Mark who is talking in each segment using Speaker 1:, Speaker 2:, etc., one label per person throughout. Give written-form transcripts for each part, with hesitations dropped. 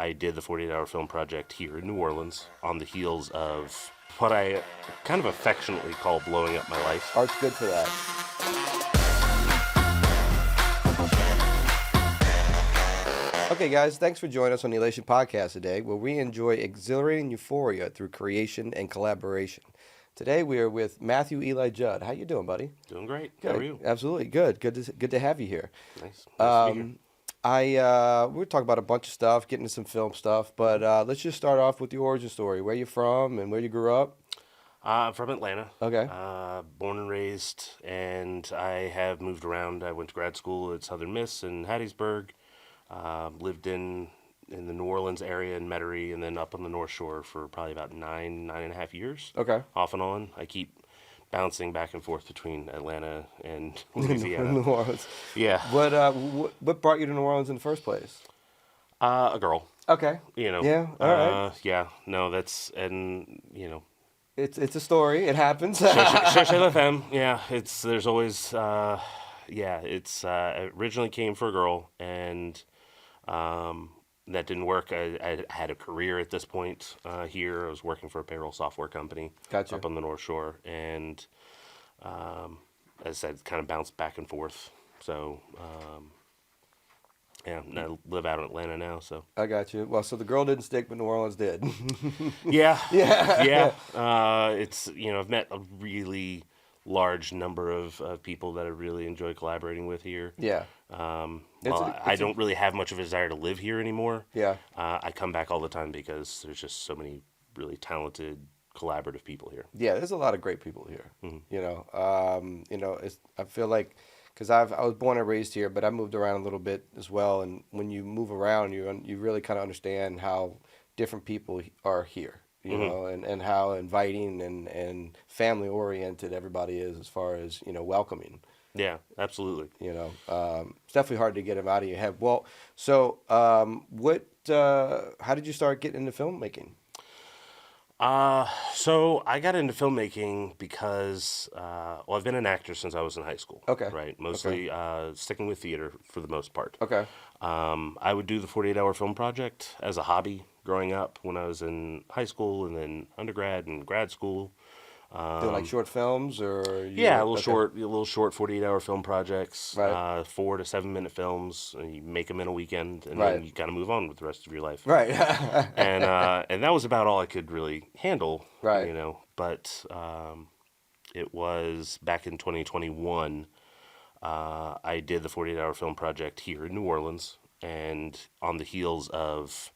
Speaker 1: I did the 48-hour film project here in New Orleans on the heels of what I kind of affectionately call blowing up my life.
Speaker 2: Art's good for that. Okay, guys, thanks for joining us on the Elation podcast today, where we enjoy exhilarating euphoria through creation and collaboration. Today we are with Matthew Eli Judd. How you doing, buddy?
Speaker 1: Doing great.
Speaker 2: Good.
Speaker 1: How are you?
Speaker 2: Absolutely good. Good to have you here.
Speaker 1: Nice to be here.
Speaker 2: We're talking about a bunch of stuff, getting to some film stuff, but let's just start off with the origin story. Where you from and where you grew up?
Speaker 1: I'm from Atlanta.
Speaker 2: Okay.
Speaker 1: Born and raised, and I have moved around. I went to grad school at Southern Miss in Hattiesburg. Lived in the New Orleans area in Metairie, and then up on the North Shore for probably about nine and a half years.
Speaker 2: Okay.
Speaker 1: Off and on. I keep bouncing back and forth between Atlanta and Louisiana.
Speaker 2: New Orleans.
Speaker 1: Yeah.
Speaker 2: What brought you to New Orleans in the first place?
Speaker 1: A girl.
Speaker 2: Okay.
Speaker 1: You know.
Speaker 2: Yeah. All right.
Speaker 1: Yeah. No, that's, and you know.
Speaker 2: It's a story. It happens.
Speaker 1: Chez la femme. Yeah. There's always. It originally came for a girl, and that didn't work. I had a career at this point here. I was working for a payroll software company.
Speaker 2: Gotcha.
Speaker 1: Up on the North Shore, and as I said, kind of bounced back and forth. So, and I live out in Atlanta now. So
Speaker 2: I got you. Well, so the girl didn't stick, but New Orleans did.
Speaker 1: yeah,
Speaker 2: Yeah.
Speaker 1: It's I've met a really large number of people that I really enjoy collaborating with here.
Speaker 2: Yeah.
Speaker 1: I don't really have much of a desire to live here anymore.
Speaker 2: Yeah.
Speaker 1: I come back all the time because there's just so many really talented, collaborative people here.
Speaker 2: Yeah, there's a lot of great people here.
Speaker 1: Mm-hmm.
Speaker 2: I feel like, because I was born and raised here, but I moved around a little bit as well. And when you move around, you really kind of understand how different people are here. You know, and how inviting and family oriented everybody is as far as, welcoming.
Speaker 1: Yeah, absolutely.
Speaker 2: It's definitely hard to get them out of your head. Well, so how did you start getting into filmmaking?
Speaker 1: So I got into filmmaking because, I've been an actor since I was in high school.
Speaker 2: Okay.
Speaker 1: Right. Mostly, sticking with theater for the most part.
Speaker 2: Okay.
Speaker 1: I would do the 48-hour film project as a hobby growing up when I was in high school and then undergrad and grad school.
Speaker 2: Doing like short films or?
Speaker 1: Little short 48-hour film projects,
Speaker 2: right.
Speaker 1: 4 to 7 minute films. And you make them in a weekend, and
Speaker 2: right.
Speaker 1: then you kind of move on with the rest of your life.
Speaker 2: Right.
Speaker 1: and that was about all I could really handle.
Speaker 2: Right.
Speaker 1: But it was back in 2021. I did the 48-hour film project here in New Orleans, and on the heels of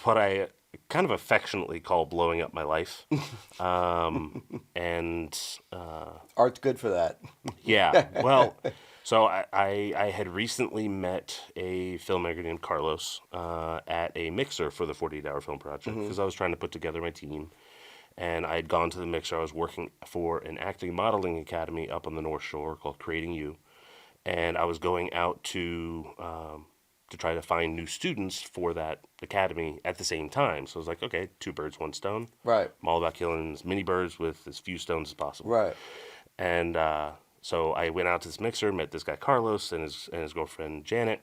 Speaker 1: what I kind of affectionately call blowing up my life.
Speaker 2: Art's good for that.
Speaker 1: Yeah. Well, so I had recently met a filmmaker named Carlos at a mixer for the 48-hour film project because I was trying to put together my team. And I had gone to the mixer. I was working for an acting modeling academy up on the North Shore called Creating You. And I was going out to try to find new students for that academy at the same time. So I was like, okay, 2 birds, 1 stone.
Speaker 2: Right.
Speaker 1: I'm all about killing as many birds with as few stones as possible.
Speaker 2: Right.
Speaker 1: And so I went out to this mixer, met this guy Carlos and his girlfriend Janet,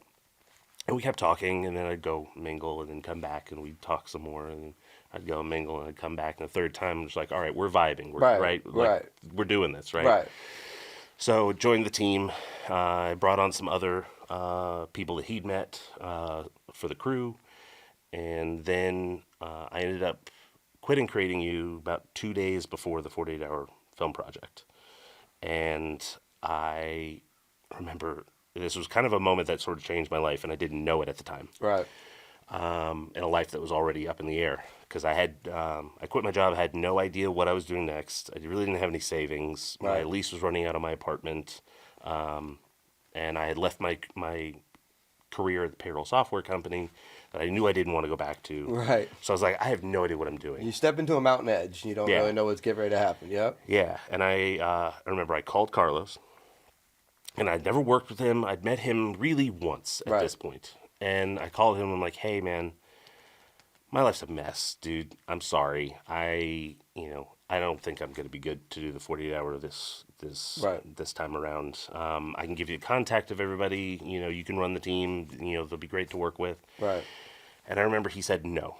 Speaker 1: and we kept talking. And then I'd go mingle and then come back and we'd talk some more. And I'd go mingle and I'd come back. And the third time, it was like, all right, we're vibing. We're doing this, right?
Speaker 2: Right.
Speaker 1: So joined the team. I brought on some other people that he'd met for the crew. And then I ended up quitting Creating You about 2 days before the 48-hour film project. And I remember this was kind of a moment that sort of changed my life, and I didn't know it at the time.
Speaker 2: Right.
Speaker 1: In a life that was already up in the air. Because I quit my job, I had no idea what I was doing next. I really didn't have any savings.
Speaker 2: Right.
Speaker 1: My lease was running out of my apartment. And I had left my career at the payroll software company that I knew I didn't want to go back to.
Speaker 2: Right.
Speaker 1: So I was like, I have no idea what I'm doing.
Speaker 2: You step into a mountain edge. You don't really know what's getting ready to happen. Yep.
Speaker 1: Yeah. And I remember I called Carlos. And I'd never worked with him. I'd met him really once at this point. And I called him. I'm like, hey, man, my life's a mess, dude. I'm sorry. I don't think I'm going to be good to do the 48-hour this time around. I can give you the contact of everybody. You can run the team. They'll be great to work with.
Speaker 2: Right.
Speaker 1: And I remember he said no.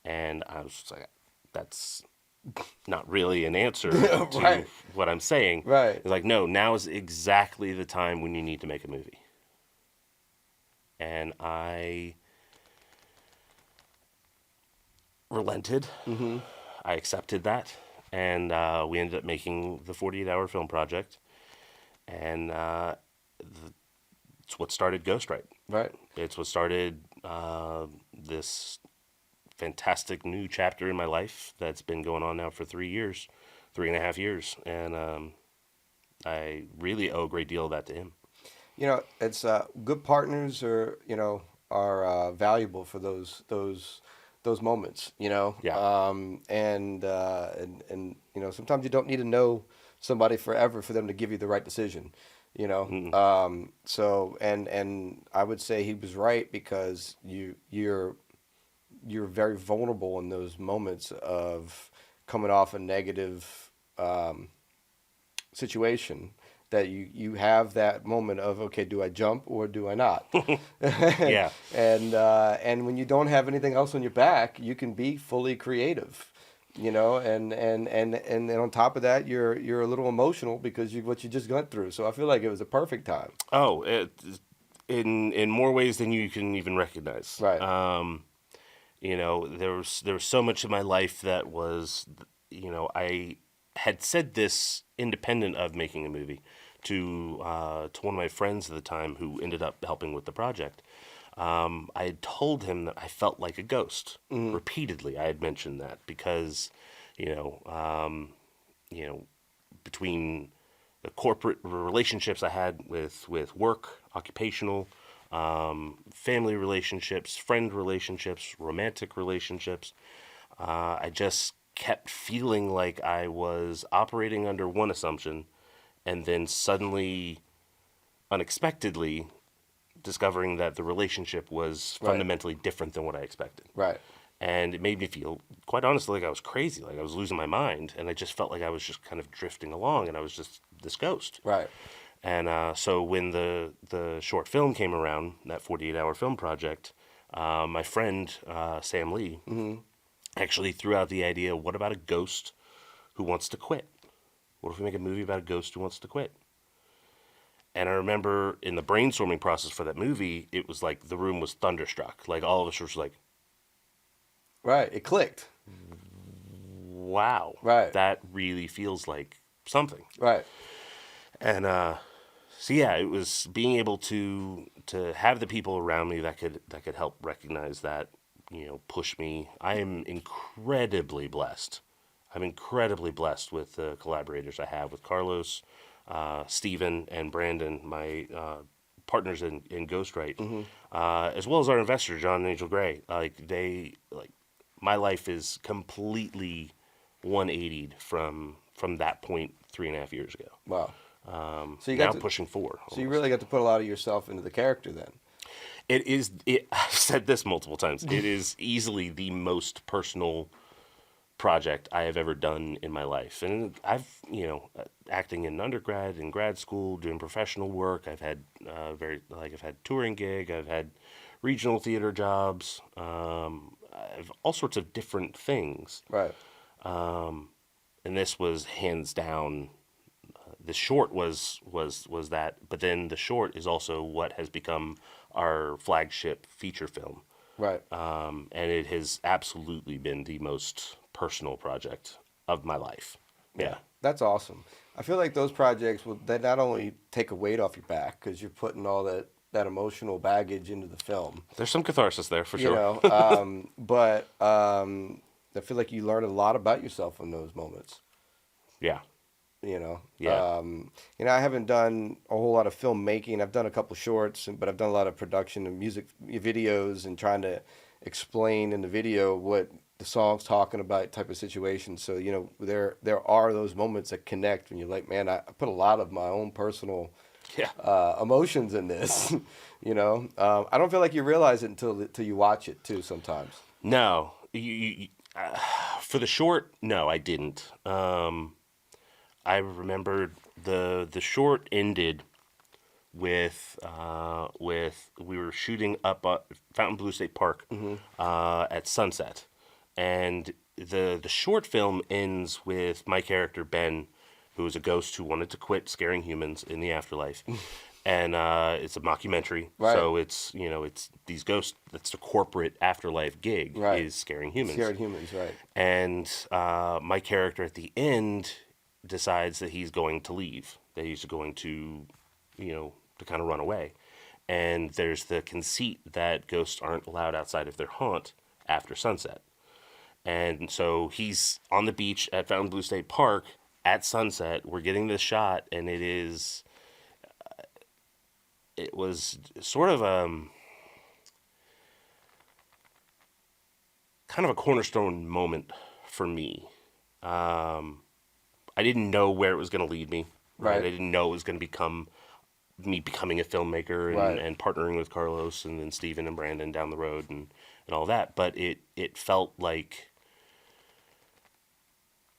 Speaker 1: And I was just like, that's not really an answer to
Speaker 2: Right.
Speaker 1: what I'm saying.
Speaker 2: Right.
Speaker 1: He's like, no, now is exactly the time when you need to make a movie. And I relented.
Speaker 2: Mm-hmm.
Speaker 1: I accepted that. And we ended up making the 48-hour film project. And it's what started Ghostwright.
Speaker 2: Right.
Speaker 1: It's what started this fantastic new chapter in my life that's been going on now for 3.5 years. And I really owe a great deal of that to him.
Speaker 2: You know, it's good partners are valuable for those moments. You know,
Speaker 1: Yeah.
Speaker 2: And you know, sometimes you don't need to know somebody forever for them to give you the right decision. You know, so and I would say he was right, because you're very vulnerable in those moments of coming off a negative situation, that you have that moment of, okay, do I jump or do I not?
Speaker 1: Yeah.
Speaker 2: And when you don't have anything else on your back, you can be fully creative, you know, and then on top of that, you're a little emotional because what you just went through. So I feel like it was a perfect time.
Speaker 1: Oh, in more ways than you can even recognize.
Speaker 2: Right.
Speaker 1: You know, there was so much of my life that was, I had said this independent of making a movie to one of my friends at the time who ended up helping with the project. I had told him that I felt like a ghost. Repeatedly. I had mentioned that because, you know, between the corporate relationships I had with work, occupational, family relationships, friend relationships, romantic relationships, I just kept feeling like I was operating under one assumption and then suddenly, unexpectedly, discovering that the relationship was
Speaker 2: Right.
Speaker 1: fundamentally different than what I expected.
Speaker 2: Right.
Speaker 1: And it made me feel, quite honestly, like I was crazy, like I was losing my mind, and I just felt like I was just kind of drifting along, and I was just this ghost.
Speaker 2: Right.
Speaker 1: And so when the short film came around, that 48-hour film project, my friend Sam Lee actually threw out the idea, what about a ghost who wants to quit? What if we make a movie about a ghost who wants to quit? And I remember in the brainstorming process for that movie, it was like the room was thunderstruck. Like all of us were just like,
Speaker 2: Right. It clicked.
Speaker 1: wow,
Speaker 2: Right.
Speaker 1: that really feels like something.
Speaker 2: Right.
Speaker 1: And so yeah, it was being able to have the people around me that could help recognize that, push me. I am incredibly blessed. I'm incredibly blessed with the collaborators I have with Carlos, Steven, and Brandon, my partners in Ghostwright, as well as our investor John and Angel Gray. My life is completely 180'd from that point 3.5 years ago.
Speaker 2: Wow. So you
Speaker 1: Now
Speaker 2: got to,
Speaker 1: pushing 4.
Speaker 2: so you really got to put a lot of yourself into the character then.
Speaker 1: I've said this multiple times. It is easily the most personal project I have ever done in my life. And I've, acting in undergrad and grad school, doing professional work. I've had I've had touring gig. I've had regional theater jobs. I've all sorts of different things.
Speaker 2: Right.
Speaker 1: And this was hands down. The short was that, but then the short is also what has become our flagship feature film.
Speaker 2: Right.
Speaker 1: And it has absolutely been the most personal project of my life. Yeah.
Speaker 2: That's awesome. I feel like those projects they not only take a weight off your back because you're putting all that emotional baggage into the film.
Speaker 1: There's some catharsis there for sure.
Speaker 2: But I feel like you learn a lot about yourself in those moments.
Speaker 1: Yeah.
Speaker 2: Yeah. I haven't done a whole lot of filmmaking. I've done a couple shorts, but I've done a lot of production and music videos and trying to explain in the video what the song's talking about type of situation. So, there are those moments that connect when you're like, man, I put a lot of my own personal emotions in this. I don't feel like you realize it until you watch it too sometimes.
Speaker 1: No. For the short, no, I didn't. I remembered the short ended we were shooting up at Fontainebleau State Park at sunset, and the short film ends with my character Ben, who is a ghost who wanted to quit scaring humans in the afterlife. And it's a mockumentary,
Speaker 2: Right.
Speaker 1: so it's these ghosts. That's the corporate afterlife gig,
Speaker 2: Right.
Speaker 1: is scaring humans.
Speaker 2: Scared humans, right?
Speaker 1: And my character at the end decides that he's going to leave, that he's going to, to kind of run away. And there's the conceit that ghosts aren't allowed outside of their haunt after sunset. And so he's on the beach at Fontainebleau State Park at sunset. We're getting this shot, and it was sort of kind of a cornerstone moment for me. I didn't know where it was going to lead me. Right. I didn't know it was going to become me becoming a filmmaker and partnering with Carlos and then Steven and Brandon down the road and all that. But it felt like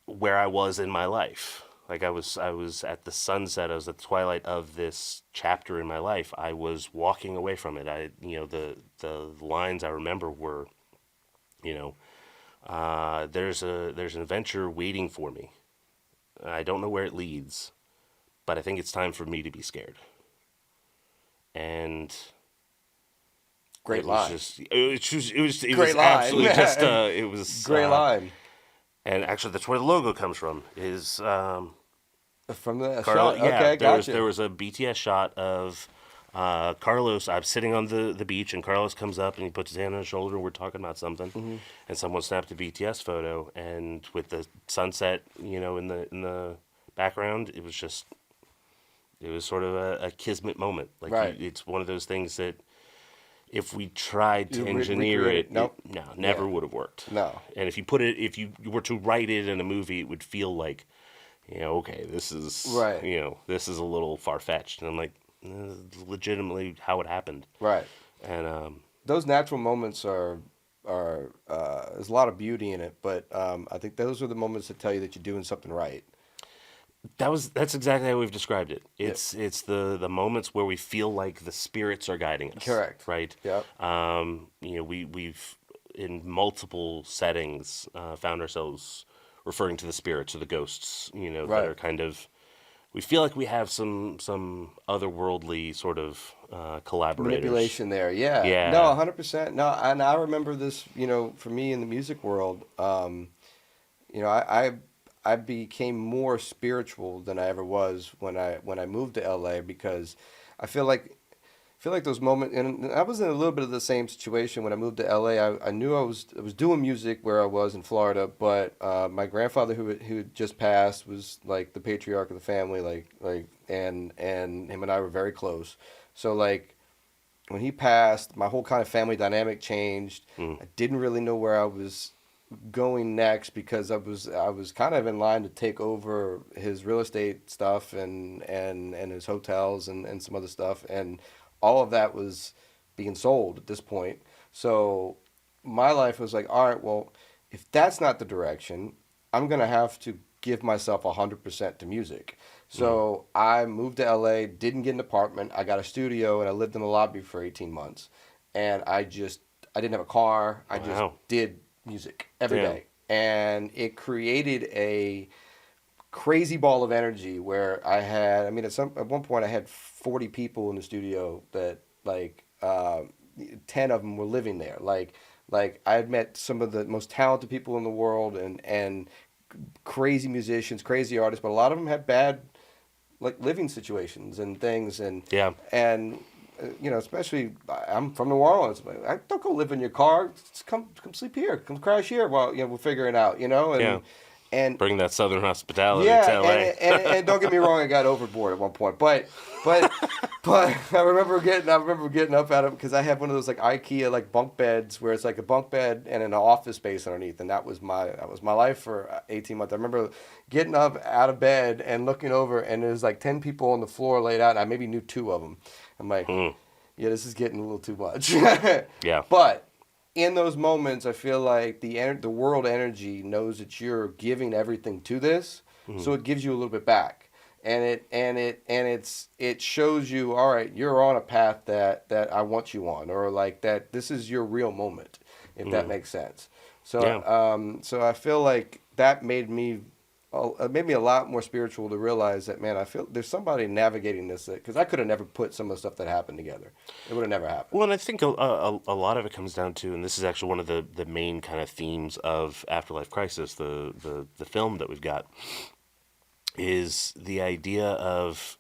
Speaker 1: where I was in my life. Like I was at the sunset. I was at the twilight of this chapter in my life. I was walking away from it. The lines I remember were, there's an adventure waiting for me. I don't know where it leads, but I think it's time for me to be scared. And
Speaker 2: great line.
Speaker 1: It was absolutely just it was
Speaker 2: great line.
Speaker 1: And actually, that's where the logo comes from. Is
Speaker 2: from the
Speaker 1: Carl,
Speaker 2: shot?
Speaker 1: yeah,
Speaker 2: Okay, gotcha.
Speaker 1: There was a BTS shot of Carlos. I'm sitting on the beach, and Carlos comes up and he puts his hand on his shoulder, and we're talking about something. And someone snapped a BTS photo, and with the sunset, in the background, it was sort of a kismet moment. Like it's one of those things that if we tried to engineer it,
Speaker 2: nope.
Speaker 1: Never would have worked.
Speaker 2: No.
Speaker 1: And if you were to write it in a movie, it would feel like, okay, this is this is a little far fetched. And I'm like, legitimately how it happened.
Speaker 2: Right.
Speaker 1: And
Speaker 2: those natural moments are there's a lot of beauty in it, but I think those are the moments that tell you that you're doing something right.
Speaker 1: That's exactly how we've described it. It's the moments where we feel like the spirits are guiding us.
Speaker 2: Correct.
Speaker 1: Right.
Speaker 2: Yep.
Speaker 1: We've in multiple settings found ourselves referring to the spirits or the ghosts. That are kind of. We feel like we have some otherworldly sort of collaborators.
Speaker 2: Manipulation there, yeah.
Speaker 1: Yeah.
Speaker 2: No, 100%. No, and I remember this. For me in the music world, I became more spiritual than I ever was when I moved to LA, because I feel like those moments, and I was in a little bit of the same situation when I moved to LA. I knew I was doing music where I was in Florida, but my grandfather who had just passed was like the patriarch of the family, and him and I were very close. So like when he passed, my whole kind of family dynamic changed. I didn't really know where I was going next, because I was kind of in line to take over his real estate stuff and his hotels and some other stuff, and all of that was being sold at this point. So my life was like, all right, well, if that's not the direction, I'm gonna have to give myself 100% to music. So I moved to LA, didn't get an apartment. I got a studio and I lived in the lobby for 18 months, and I didn't have a car. I just did music every day, and it created a crazy ball of energy where I had, at one point I had 40 people in the studio that 10 of them were living there. Like I had met some of the most talented people in the world and crazy musicians, crazy artists, but a lot of them had bad living situations and things, and especially I'm from New Orleans. I don't go live in your car. Just come sleep here. Come crash here while we'll figure it out. And
Speaker 1: bring that Southern hospitality to LA.
Speaker 2: And don't get me wrong, I got overboard at one point, but I remember getting up out of, because I had one of those IKEA bunk beds where it's like a bunk bed and an office space underneath, and that was my life for 18 months. I remember getting up out of bed and looking over, and there's 10 people on the floor laid out, and I maybe knew 2 of them. I'm like, yeah, this is getting a little too much.
Speaker 1: Yeah.
Speaker 2: But in those moments, I feel like the world energy knows that you're giving everything to this, so it gives you a little bit back. it shows you, all right, you're on a path that I want you on, or like that this is your real moment, if that makes sense. So
Speaker 1: Yeah.
Speaker 2: so I feel like that made me a lot more spiritual to realize that, man, I feel there's somebody navigating this, because I could have never put some of the stuff that happened together. It would have never happened.
Speaker 1: Well, and I think a lot of it comes down to, and this is actually one of the main kind of themes of Afterlife Crisis, the film that we've got, is the idea of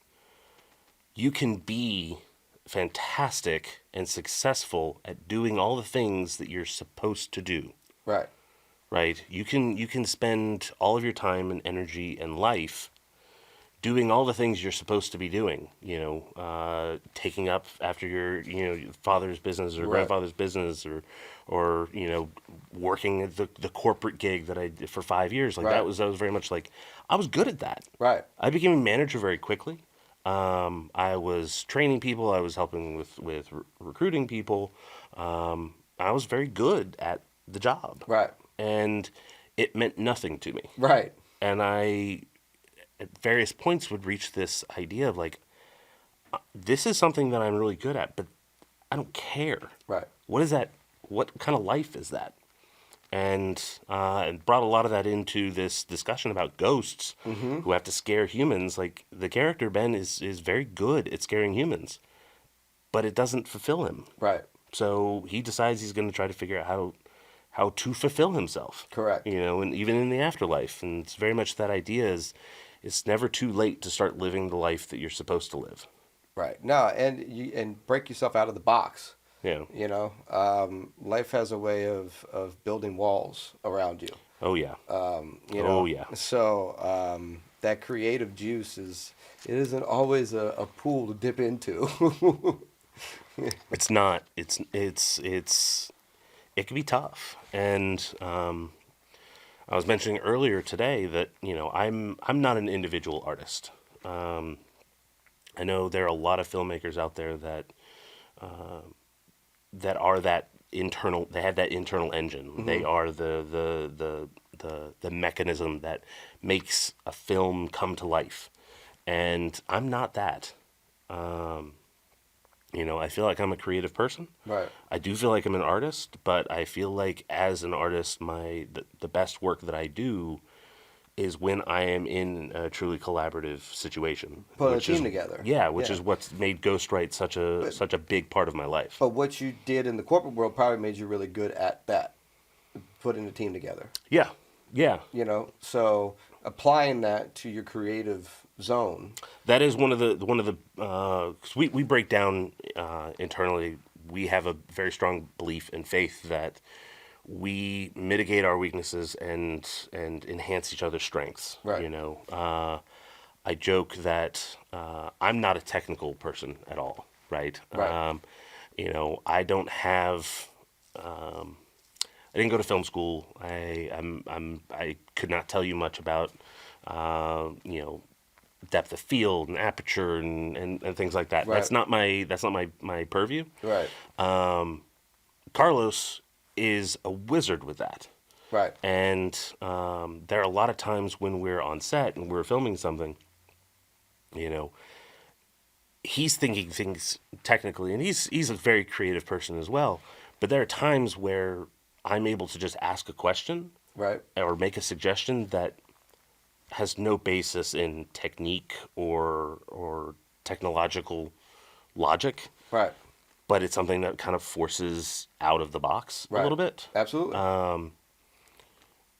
Speaker 1: you can be fantastic and successful at doing all the things that you're supposed to do.
Speaker 2: Right.
Speaker 1: Right? You can spend all of your time and energy and life doing all the things you're supposed to be doing. Taking up after your father's business or
Speaker 2: Right.
Speaker 1: grandfather's business, or working at the corporate gig that I did for 5 years. Like
Speaker 2: Right.
Speaker 1: that was very much like I was good at that.
Speaker 2: Right.
Speaker 1: I became a manager very quickly. I was training people. I was helping with recruiting people. I was very good at the job.
Speaker 2: Right.
Speaker 1: And it meant nothing to me.
Speaker 2: Right.
Speaker 1: And I, at various points, would reach this idea of like, this is something that I'm really good at, but I don't care.
Speaker 2: Right.
Speaker 1: What is that? What kind of life is that? And brought a lot of that into this discussion about ghosts who have to scare humans. Like the character Ben is very good at scaring humans, but it doesn't fulfill him.
Speaker 2: Right.
Speaker 1: So he decides he's going to try to figure out how to fulfill himself.
Speaker 2: Correct.
Speaker 1: And even in the afterlife. And it's very much that idea is it's never too late to start living the life that you're supposed to live.
Speaker 2: Right. No, and break yourself out of the box.
Speaker 1: Yeah.
Speaker 2: Life has a way of building walls around you.
Speaker 1: Oh, yeah.
Speaker 2: Oh
Speaker 1: yeah.
Speaker 2: So that creative juice it isn't always a pool to dip into.
Speaker 1: It's not. It can be tough. And I was mentioning earlier today that, I'm not an individual artist. I know there are a lot of filmmakers out there that are that internal. They have that internal engine. Mm-hmm. They are the mechanism that makes a film come to life, and I'm not that. I feel like I'm a creative person.
Speaker 2: Right.
Speaker 1: I do feel like I'm an artist, but I feel like as an artist, the best work that I do is when I am in a truly collaborative situation.
Speaker 2: Put a team together.
Speaker 1: Yeah, which is what's made Ghostwright such a big part of my life.
Speaker 2: But what you did in the corporate world probably made you really good at that, putting a team together.
Speaker 1: Yeah, yeah.
Speaker 2: So applying that to your creative zone.
Speaker 1: That is one of the 'cause we break down internally. We have a very strong belief and faith that we mitigate our weaknesses and enhance each other's strengths.
Speaker 2: Right.
Speaker 1: I joke that I'm not a technical person at all. Right.
Speaker 2: Right.
Speaker 1: I don't have. I didn't go to film school. I could not tell you much about depth of field and aperture and things like that.
Speaker 2: Right.
Speaker 1: That's not my purview.
Speaker 2: Right.
Speaker 1: Carlos is a wizard with that.
Speaker 2: Right.
Speaker 1: And there are a lot of times when we're on set and we're filming something, he's thinking things technically, and he's a very creative person as well. But there are times where I'm able to just ask a question,
Speaker 2: right,
Speaker 1: or make a suggestion that has no basis in technique or technological logic.
Speaker 2: Right.
Speaker 1: But it's something that kind of forces out of the box a little bit.
Speaker 2: Absolutely.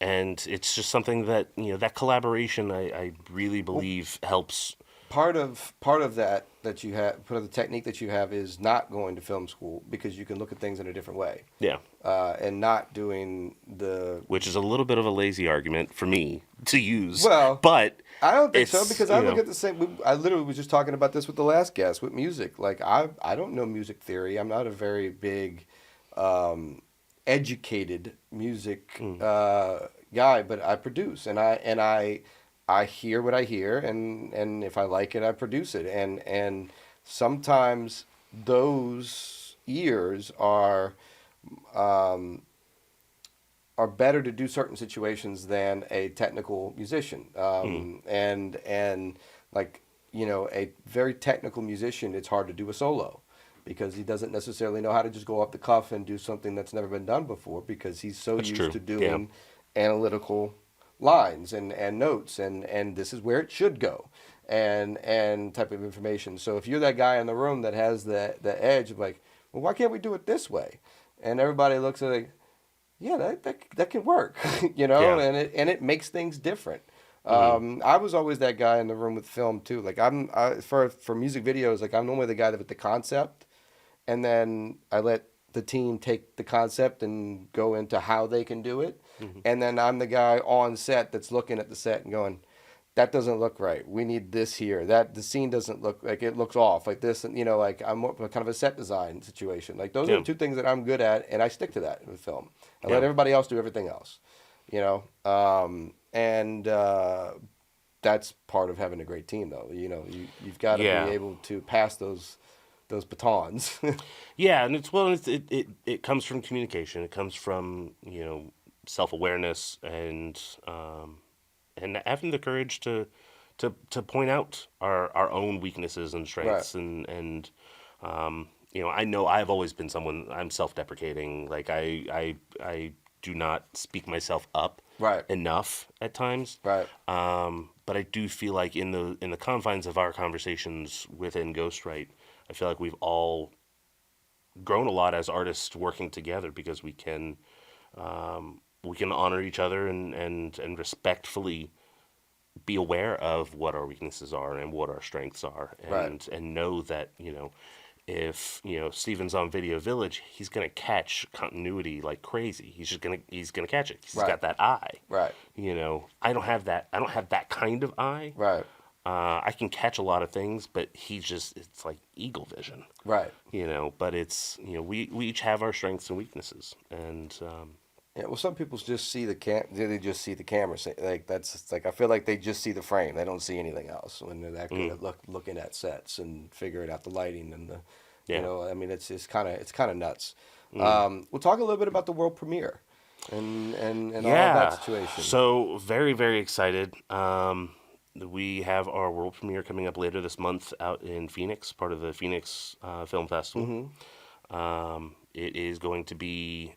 Speaker 1: And it's just something that, that collaboration, I really believe helps.
Speaker 2: Part of that you have, part of the technique that you have is not going to film school, because you can look at things in a different way.
Speaker 1: Yeah.
Speaker 2: And not doing
Speaker 1: which is a little bit of a lazy argument for me to use.
Speaker 2: Well,
Speaker 1: but
Speaker 2: I don't think so, because I look at the same. I literally was just talking about this with the last guest with music. Like I don't know music theory. I'm not a very big educated music guy, but I produce and I hear what I hear, and if I like it, I produce it. And sometimes those ears are better to do certain situations than a technical musician. And like, a very technical musician, it's hard to do a solo because he doesn't necessarily know how to just go off the cuff and do something that's never been done before because he's so
Speaker 1: That's
Speaker 2: used
Speaker 1: true.
Speaker 2: to
Speaker 1: Yeah.
Speaker 2: doing analytical lines and notes and this is where it should go and type of information. So if you're that guy in the room that has the edge of like, well, why can't we do it this way? And everybody looks at it, yeah, that can work,
Speaker 1: Yeah.
Speaker 2: and it makes things different.
Speaker 1: Hmm.
Speaker 2: I was always that guy in the room with film too. Like for music videos, like I'm normally the guy that with the concept, and then I let the team take the concept and go into how they can do it,
Speaker 1: Hmm.
Speaker 2: and then I'm the guy on set that's looking at the set and going, that doesn't look right. We need this here. That the scene doesn't look like it looks off like this. And like I'm more, kind of a set design situation. Like those are
Speaker 1: Yeah.
Speaker 2: the two things that I'm good at, and I stick to that with film. I let
Speaker 1: Yeah.
Speaker 2: everybody else do everything else. And that's part of having a great team, though. You've got to be
Speaker 1: Yeah.
Speaker 2: able to pass those batons.
Speaker 1: Yeah, and it comes from communication. It comes from self-awareness and having the courage to point out our own weaknesses and
Speaker 2: Right.
Speaker 1: strengths I know I've always been someone. I'm self-deprecating. Like I do not speak myself up
Speaker 2: Right.
Speaker 1: enough at times.
Speaker 2: Right.
Speaker 1: But I do feel like in the confines of our conversations within Ghostwright, I feel like we've all grown a lot as artists working together because we can honor each other and respectfully be aware of what our weaknesses are and what our strengths are
Speaker 2: Right.
Speaker 1: and know that if Steven's on Video Village, he's gonna catch continuity like crazy. He's gonna catch it. He's
Speaker 2: Right.
Speaker 1: got that eye.
Speaker 2: Right.
Speaker 1: I don't have that kind of eye.
Speaker 2: Right.
Speaker 1: I can catch a lot of things, but it's like eagle vision.
Speaker 2: Right.
Speaker 1: But it's we each have our strengths and weaknesses, and
Speaker 2: Yeah, well, some people just see they just see the camera. Like that's like I feel like they just see the frame. They don't see anything else when they're that good at looking at sets and figuring out the lighting and
Speaker 1: yeah.
Speaker 2: I mean, it's kind of nuts. We'll talk a little bit about the world premiere and all of that situation.
Speaker 1: So very, very excited. We have our world premiere coming up later this month out in Phoenix, part of the Phoenix Film Festival. It is going to be.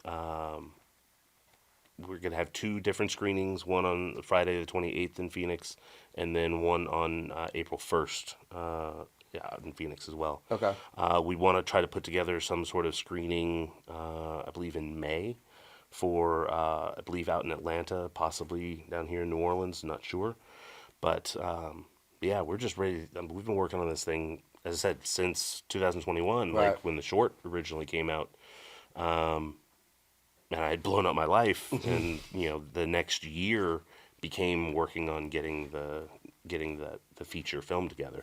Speaker 1: We're going to have two different screenings, one on Friday the 28th in Phoenix, and then one on April 1st in Phoenix as well.
Speaker 2: Okay.
Speaker 1: We want to try to put together some sort of screening, I believe in May, for, I believe out in Atlanta, possibly down here in New Orleans, not sure. But yeah, we're just ready. We've been working on this thing, as I said, since 2021,
Speaker 2: Right.
Speaker 1: like when the short originally came out. And I had blown up my life, and the next year became working on getting the feature film together,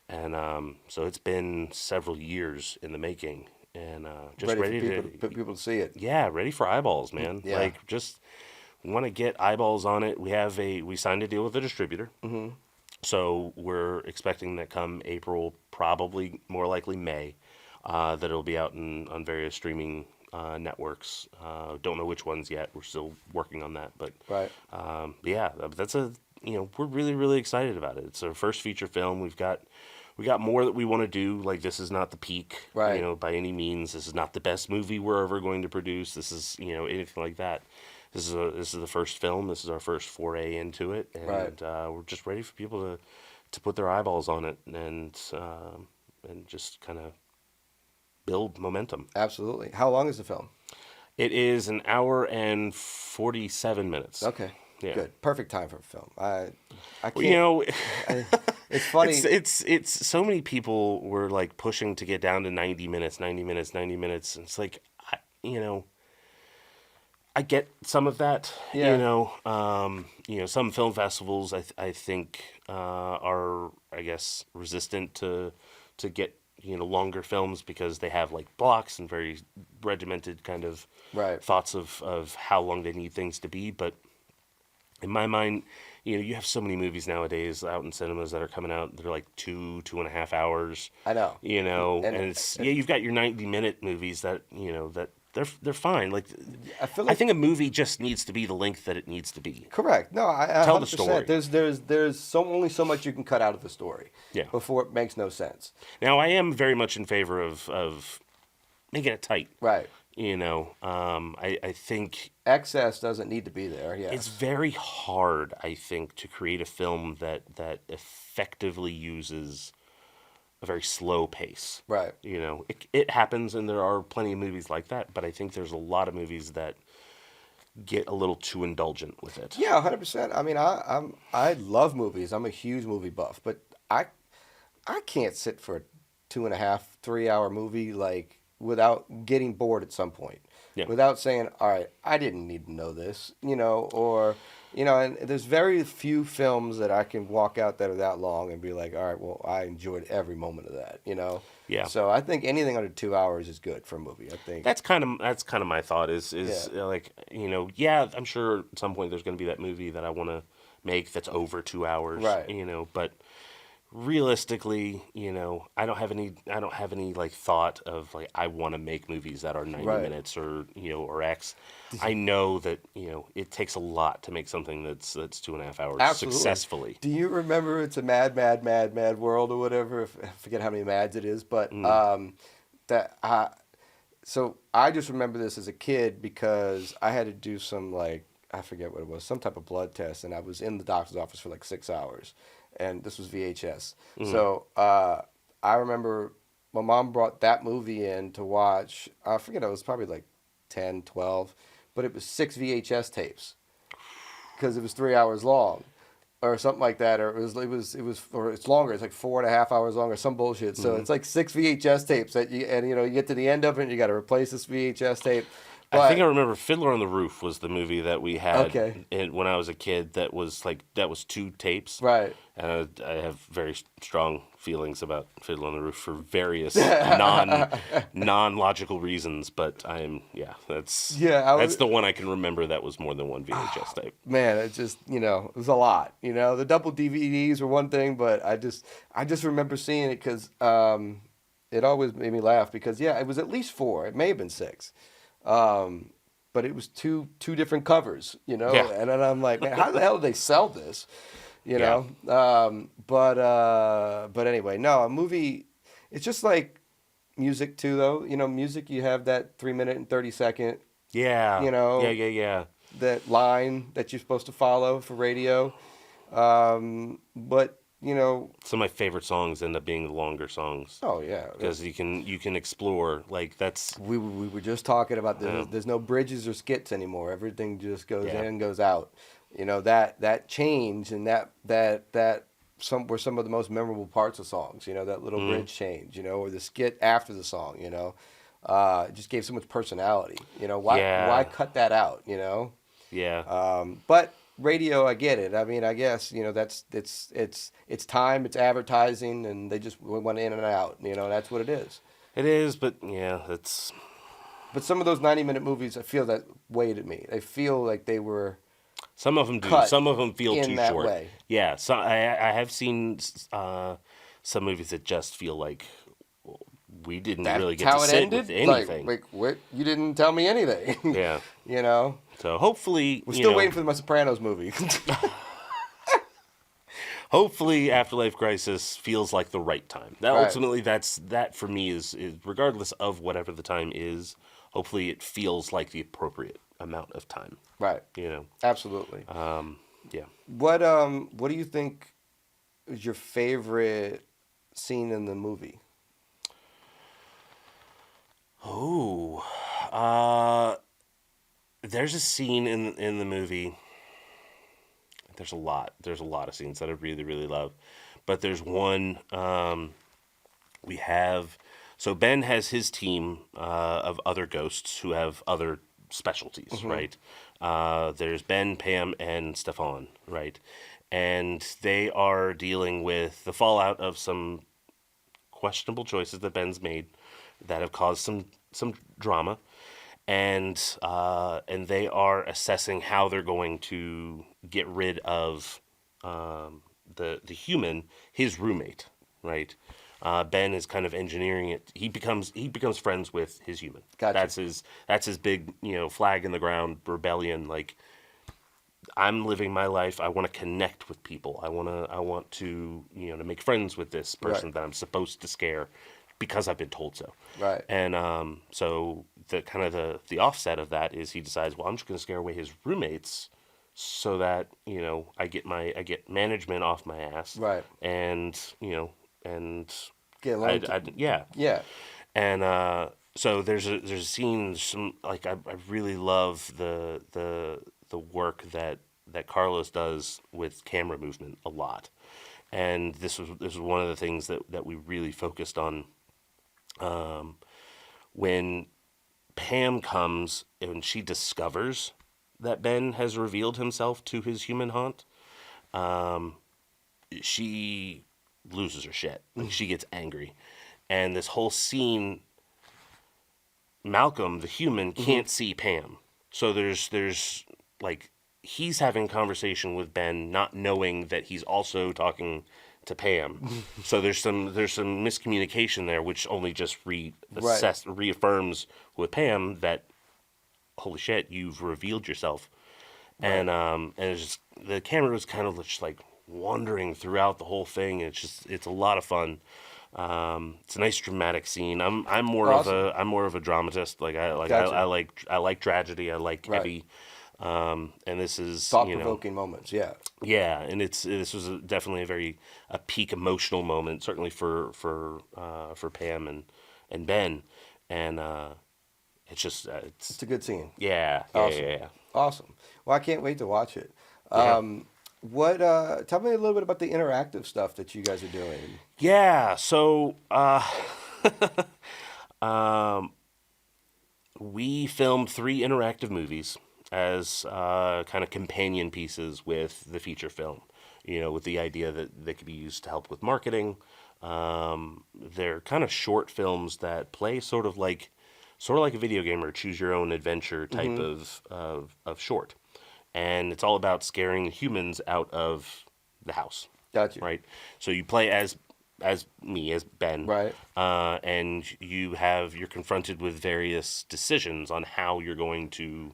Speaker 1: and so it's been several years in the making, and just ready
Speaker 2: for people to see it.
Speaker 1: yeah, ready for eyeballs, man.
Speaker 2: Yeah.
Speaker 1: Like just want to get eyeballs on it. We signed a deal with a distributor, so we're expecting that come April, probably more likely May, that it'll be out on various streaming networks. Don't know which ones yet. We're still working on that, but
Speaker 2: Right.
Speaker 1: yeah, that's we're really really excited about it. It's our first feature film. We got more that we want to do. Like this is not the peak,
Speaker 2: Right.
Speaker 1: by any means. This is not the best movie we're ever going to produce. This is anything like that. This is the first film. This is our first foray into it, and
Speaker 2: Right.
Speaker 1: we're just ready for people to put their eyeballs on it and just kind of build momentum.
Speaker 2: Absolutely. How long is the film?
Speaker 1: It is an hour and 47 minutes.
Speaker 2: Okay.
Speaker 1: Yeah.
Speaker 2: Good. Perfect time for a film. I can't.
Speaker 1: Well,
Speaker 2: It's funny.
Speaker 1: it's so many people were like pushing to get down to 90 minutes, 90 minutes, 90 minutes. And it's like, I get some of that.
Speaker 2: Yeah.
Speaker 1: Some film festivals I think are, I guess, resistant to get longer films because they have like blocks and very regimented kind of
Speaker 2: Right.
Speaker 1: thoughts of how long they need things to be. But in my mind, you have so many movies nowadays out in cinemas that are coming out. They're like 2.5 hours.
Speaker 2: I know.
Speaker 1: And it's you've got your 90-minute movies that that they're fine. Like,
Speaker 2: I feel
Speaker 1: I
Speaker 2: like
Speaker 1: think a movie just needs to be the length that it needs to be.
Speaker 2: correct. No, I
Speaker 1: Tell the
Speaker 2: 100%.
Speaker 1: story.
Speaker 2: There's only so much you can cut out of the story.
Speaker 1: Yeah.
Speaker 2: Before it makes no sense.
Speaker 1: Now, I am very much in favor of making it tight.
Speaker 2: Right.
Speaker 1: I think
Speaker 2: Excess doesn't need to be there. Yes.
Speaker 1: it's very hard, I think, to create a film that effectively uses a very slow pace.
Speaker 2: Right.
Speaker 1: It happens, and there are plenty of movies like that, but I think there's a lot of movies that get a little too indulgent with it.
Speaker 2: Yeah, 100%. I mean, I love movies. I'm a huge movie buff, but I can't sit for a 2.5, 3 hour movie like without getting bored at some point.
Speaker 1: Yeah.
Speaker 2: Without saying, all right, I didn't need to know this, or and there's very few films that I can walk out that are that long and be like, all right, well, I enjoyed every moment of that,
Speaker 1: Yeah.
Speaker 2: So I think anything under 2 hours is good for a movie. I think
Speaker 1: That's kind of my thought is
Speaker 2: Yeah.
Speaker 1: like, yeah, I'm sure at some point there's going to be that movie that I want to make that's over 2 hours.
Speaker 2: Right.
Speaker 1: But realistically, I don't have any like thought of like I want to make movies that are 90
Speaker 2: Right.
Speaker 1: minutes or or X. I know that it takes a lot to make something that's 2.5 hours
Speaker 2: Absolutely.
Speaker 1: successfully.
Speaker 2: Do you remember It's a Mad, Mad, Mad, Mad World or whatever? I forget how many mads it is, but so I just remember this as a kid because I had to do some I forget what it was, some type of blood test, and I was in the doctor's office for like 6 hours, and this was VHS. So I remember my mom brought that movie in to watch. I forget, it was probably like 10, 12, but it was 6 VHS tapes because it was 3 hours long. Or something like that, or or it's longer. It's like 4.5 hours long, or some bullshit. So it's like 6 VHS tapes you get to the end of it, and you got to replace this VHS tape.
Speaker 1: I think I remember Fiddler on the Roof was the movie that we had
Speaker 2: Okay.
Speaker 1: when I was a kid. That was 2 tapes.
Speaker 2: Right.
Speaker 1: And I have very strong feelings about Fiddler on the Roof for various non-logical reasons. But that's the one I can remember that was more than one VHS tape.
Speaker 2: Man, it just it was a lot. The double DVDs were one thing, but I just remember seeing it because it always made me laugh because it was at least 4. It may have been 6. But it was two different covers,
Speaker 1: Yeah.
Speaker 2: and then I'm like, man, how the hell did they sell this?
Speaker 1: Yeah.
Speaker 2: But anyway, no, a movie, it's just like music too, though. Music, you have that 3 minute and 30 second,
Speaker 1: Yeah. Yeah.
Speaker 2: that line that you're supposed to follow for radio. But
Speaker 1: Some of my favorite songs end up being the longer songs.
Speaker 2: oh yeah,
Speaker 1: Because you can explore, like, that's
Speaker 2: we were just talking about this.
Speaker 1: Yeah.
Speaker 2: There's no bridges or skits anymore. Everything just goes
Speaker 1: Yeah.
Speaker 2: in and goes out. That change and that some were some of the most memorable parts of songs. That little bridge change. Or the skit after the song. It just gave so much personality. Why cut that out?
Speaker 1: yeah.
Speaker 2: But radio, I get it. I mean, I guess that's it's time, it's advertising, and they just went in and out. That's what it is.
Speaker 1: It is, but yeah, it's
Speaker 2: But some of those 90-minute movies, I feel that way to me. They feel like they were
Speaker 1: some of them do.
Speaker 2: cut
Speaker 1: Some of them feel
Speaker 2: in
Speaker 1: too
Speaker 2: that
Speaker 1: short.
Speaker 2: way.
Speaker 1: Yeah, so I have seen some movies that just feel like we didn't really get to sit with anything.
Speaker 2: Like what? You didn't tell me anything.
Speaker 1: Yeah. So hopefully
Speaker 2: We're still waiting for the Sopranos movie.
Speaker 1: Hopefully, Afterlife Crisis feels like the right time. That
Speaker 2: Right.
Speaker 1: ultimately, that for me is regardless of whatever the time is. Hopefully, it feels like the appropriate amount of time.
Speaker 2: Right. Absolutely.
Speaker 1: Yeah.
Speaker 2: What do you think is your favorite scene in the movie?
Speaker 1: Oh, there's a scene in the movie. There's a lot. There's a lot of scenes that I really, really love, but there's one we have. So Ben has his team of other ghosts who have other specialties, right? There's Ben, Pam, and Stefan, right? And they are dealing with the fallout of some questionable choices that Ben's made that have caused some drama, and they are assessing how they're going to get rid of the human his roommate, right? Ben is kind of engineering it. He becomes friends with his human.
Speaker 2: Gotcha.
Speaker 1: That's his big flag in the ground rebellion. Like, I'm living my life. I want to connect with people. I want to to make friends with this person
Speaker 2: Right.
Speaker 1: that I'm supposed to scare because I've been told so.
Speaker 2: Right.
Speaker 1: And so the kind of the offset of that is he decides, well, I'm just going to scare away his roommates so that I get management off my ass.
Speaker 2: Right.
Speaker 1: And and
Speaker 2: Get along.
Speaker 1: yeah.
Speaker 2: Yeah.
Speaker 1: And so there's a scene, some like I really love the work that Carlos does with camera movement a lot, and this was one of the things that we really focused on when Pam comes and she discovers that Ben has revealed himself to his human haunt. She loses her shit. Like, she gets angry, and this whole scene, Malcolm, the human, can't see Pam. So there's like he's having conversation with Ben, not knowing that he's also talking to Pam. So there's some miscommunication there, which only just reaffirms with Pam that holy shit, you've revealed yourself.
Speaker 2: Right.
Speaker 1: And it's just the camera was kind of just like wandering throughout the whole thing. It's a lot of fun. It's a nice dramatic scene. I'm more
Speaker 2: Awesome.
Speaker 1: of a dramatist. Like
Speaker 2: Gotcha.
Speaker 1: I like tragedy. I like
Speaker 2: Right.
Speaker 1: heavy. And this is
Speaker 2: Thought-provoking moments. Yeah.
Speaker 1: yeah, and this was definitely a peak emotional moment, certainly for Pam and Ben, and it's just
Speaker 2: It's a good scene.
Speaker 1: yeah,
Speaker 2: Awesome.
Speaker 1: yeah.
Speaker 2: Awesome. Well, I can't wait to watch it.
Speaker 1: Yeah.
Speaker 2: What? Tell me a little bit about the interactive stuff that you guys are doing.
Speaker 1: Yeah, so we filmed 3 interactive movies as kind of companion pieces with the feature film. With the idea that they could be used to help with marketing. They're kind of short films that play sort of like a video game or choose your own adventure type of short, and it's all about scaring humans out of the house.
Speaker 2: Got you.
Speaker 1: Right. So you play as me, as Ben,
Speaker 2: Right.
Speaker 1: and you're confronted with various decisions on how you're going to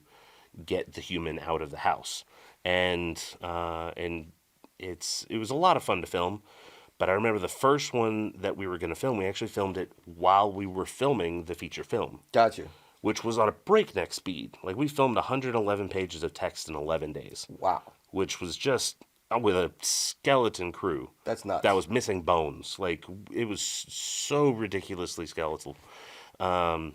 Speaker 1: get the human out of the house, and it was a lot of fun to film. But I remember the first one that we were going to film, we actually filmed it while we were filming the feature film,
Speaker 2: Got you.
Speaker 1: which was on a breakneck speed. Like, we filmed 111 pages of text in 11 days,
Speaker 2: Wow.
Speaker 1: which was just with a skeleton crew
Speaker 2: That's nuts.
Speaker 1: that was missing bones. Like, it was so ridiculously skeletal. And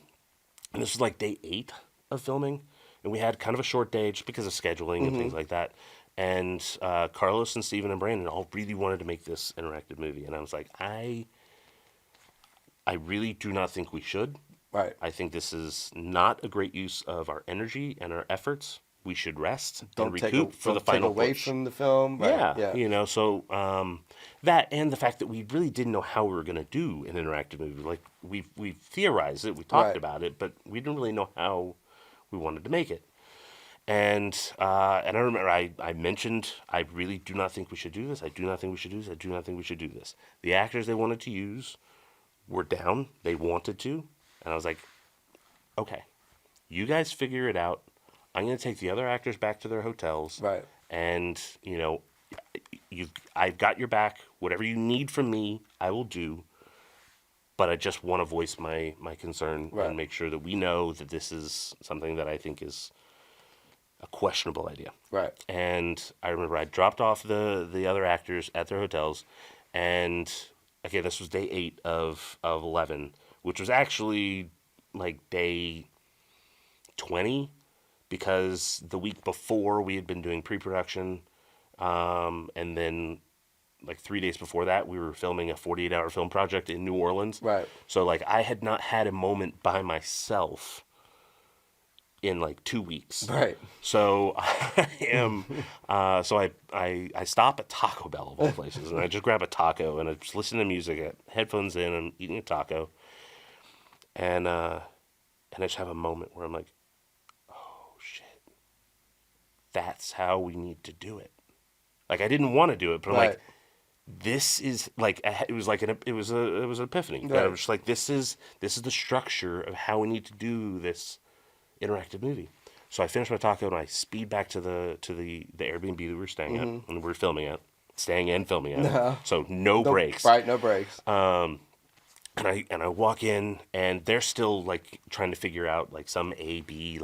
Speaker 1: this was like day 8 of filming, and we had kind of a short day just because of scheduling and things like that. And Carlos and Steven and Brandon all really wanted to make this interactive movie, and I was like, I really do not think we should.
Speaker 2: Right.
Speaker 1: I think this is not a great use of our energy and our efforts. We should rest and recoup for the final
Speaker 2: take away
Speaker 1: push.
Speaker 2: from the film. Right.
Speaker 1: Yeah,
Speaker 2: Yeah.
Speaker 1: so that and the fact that we really didn't know how we were going to do an interactive movie. Like, we theorized it, we talked
Speaker 2: Right.
Speaker 1: about it, but we didn't really know how we wanted to make it. And I remember I mentioned, I really do not think we should do this. I do not think we should do this. I do not think we should do this. The actors they wanted to use were down. They wanted to. And I was like, okay, you guys figure it out. I'm going to take the other actors back to their hotels.
Speaker 2: Right.
Speaker 1: And, I've got your back. Whatever you need from me, I will do. But I just want to voice my concern
Speaker 2: Right.
Speaker 1: and make sure that we know that this is something that I think is a questionable idea.
Speaker 2: Right.
Speaker 1: And I remember I dropped off the other actors at their hotels, and okay, this was day 8 of 11, which was actually like day 20, because the week before we had been doing pre-production, and then like 3 days before that we were filming a 48-hour film project in New Orleans.
Speaker 2: Right.
Speaker 1: So like I had not had a moment by myself in like 2 weeks.
Speaker 2: Right.
Speaker 1: So I stop at Taco Bell of all places, and I just grab a taco and I just listen to music, at headphones in, I'm eating a taco, and I just have a moment where I'm like, oh shit, that's how we need to do it. Like I didn't want to do it, but I'm
Speaker 2: Right.
Speaker 1: like, this is like it was like it was an epiphany.
Speaker 2: Right.
Speaker 1: I was just like, this is the structure of how we need to do this interactive movie. So I finished my taco and I speed back to the Airbnb that we were staying at and we were filming at, staying and filming at.
Speaker 2: No.
Speaker 1: So no breaks.
Speaker 2: Right, no breaks.
Speaker 1: And I walk in and they're still like trying to figure out like some A B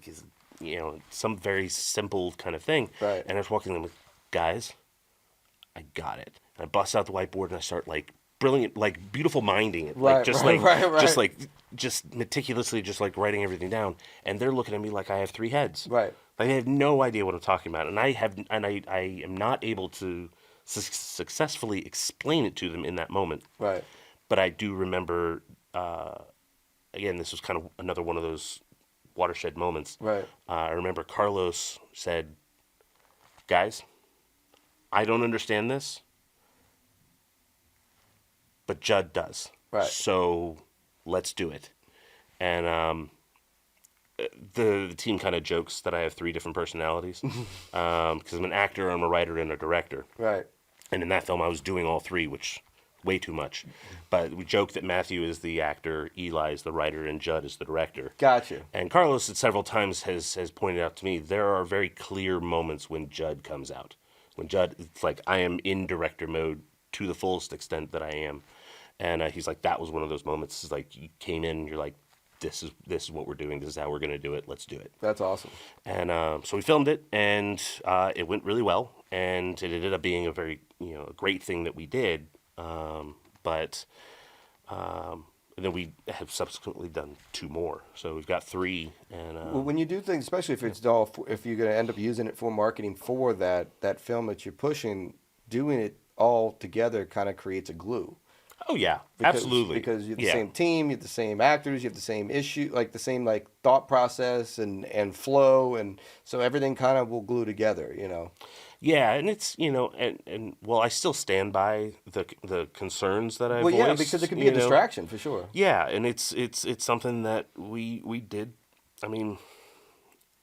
Speaker 1: is some very simple kind of thing.
Speaker 2: Right.
Speaker 1: And I was walking in with guys, I got it. And I bust out the whiteboard and I start like brilliant, like beautiful minding it,
Speaker 2: Right,
Speaker 1: like just
Speaker 2: right,
Speaker 1: like
Speaker 2: right.
Speaker 1: just like just meticulously just like writing everything down. And they're looking at me like I have three heads.
Speaker 2: Right.
Speaker 1: Like they have no idea what I'm talking about, and I am not able to successfully explain it to them in that moment.
Speaker 2: Right.
Speaker 1: But I do remember, again, this was kind of another one of those watershed moments.
Speaker 2: Right.
Speaker 1: I remember Carlos said, "Guys, I don't understand this, but Judd does.
Speaker 2: Right.
Speaker 1: So let's do it." And the team kind of jokes that I have three different personalities because I'm an actor, I'm a writer, and a director.
Speaker 2: Right.
Speaker 1: And in that film, I was doing all three, which way too much. But we joke that Matthew is the actor, Eli is the writer, and Judd is the director.
Speaker 2: Gotcha.
Speaker 1: And Carlos, several times, has pointed out to me there are very clear moments when Judd comes out. When Judd, it's like I am in director mode to the fullest extent that I am. And he's like, that was one of those moments. It's like you came in, and you're like, this is what we're doing. This is how we're going to do it. Let's do it.
Speaker 2: That's awesome.
Speaker 1: And so we filmed it, and it went really well. And it ended up being a very, a great thing that we did. But then we have subsequently done two more. So we've got three. And
Speaker 2: Well, when you do things, especially if it's all, if you're going to end up using it for marketing for that film that you're pushing, doing it all together kind of creates a glue.
Speaker 1: oh yeah,
Speaker 2: Because,
Speaker 1: absolutely.
Speaker 2: Because you have the
Speaker 1: Yeah.
Speaker 2: same team, you have the same actors, you have the same issue, like the same like thought process and flow, and so everything kind of will glue together.
Speaker 1: Yeah, and it's and well, I still stand by the concerns that I
Speaker 2: Well,
Speaker 1: voiced.
Speaker 2: yeah, because it can be a distraction for sure.
Speaker 1: Yeah, and it's something that we did. I mean,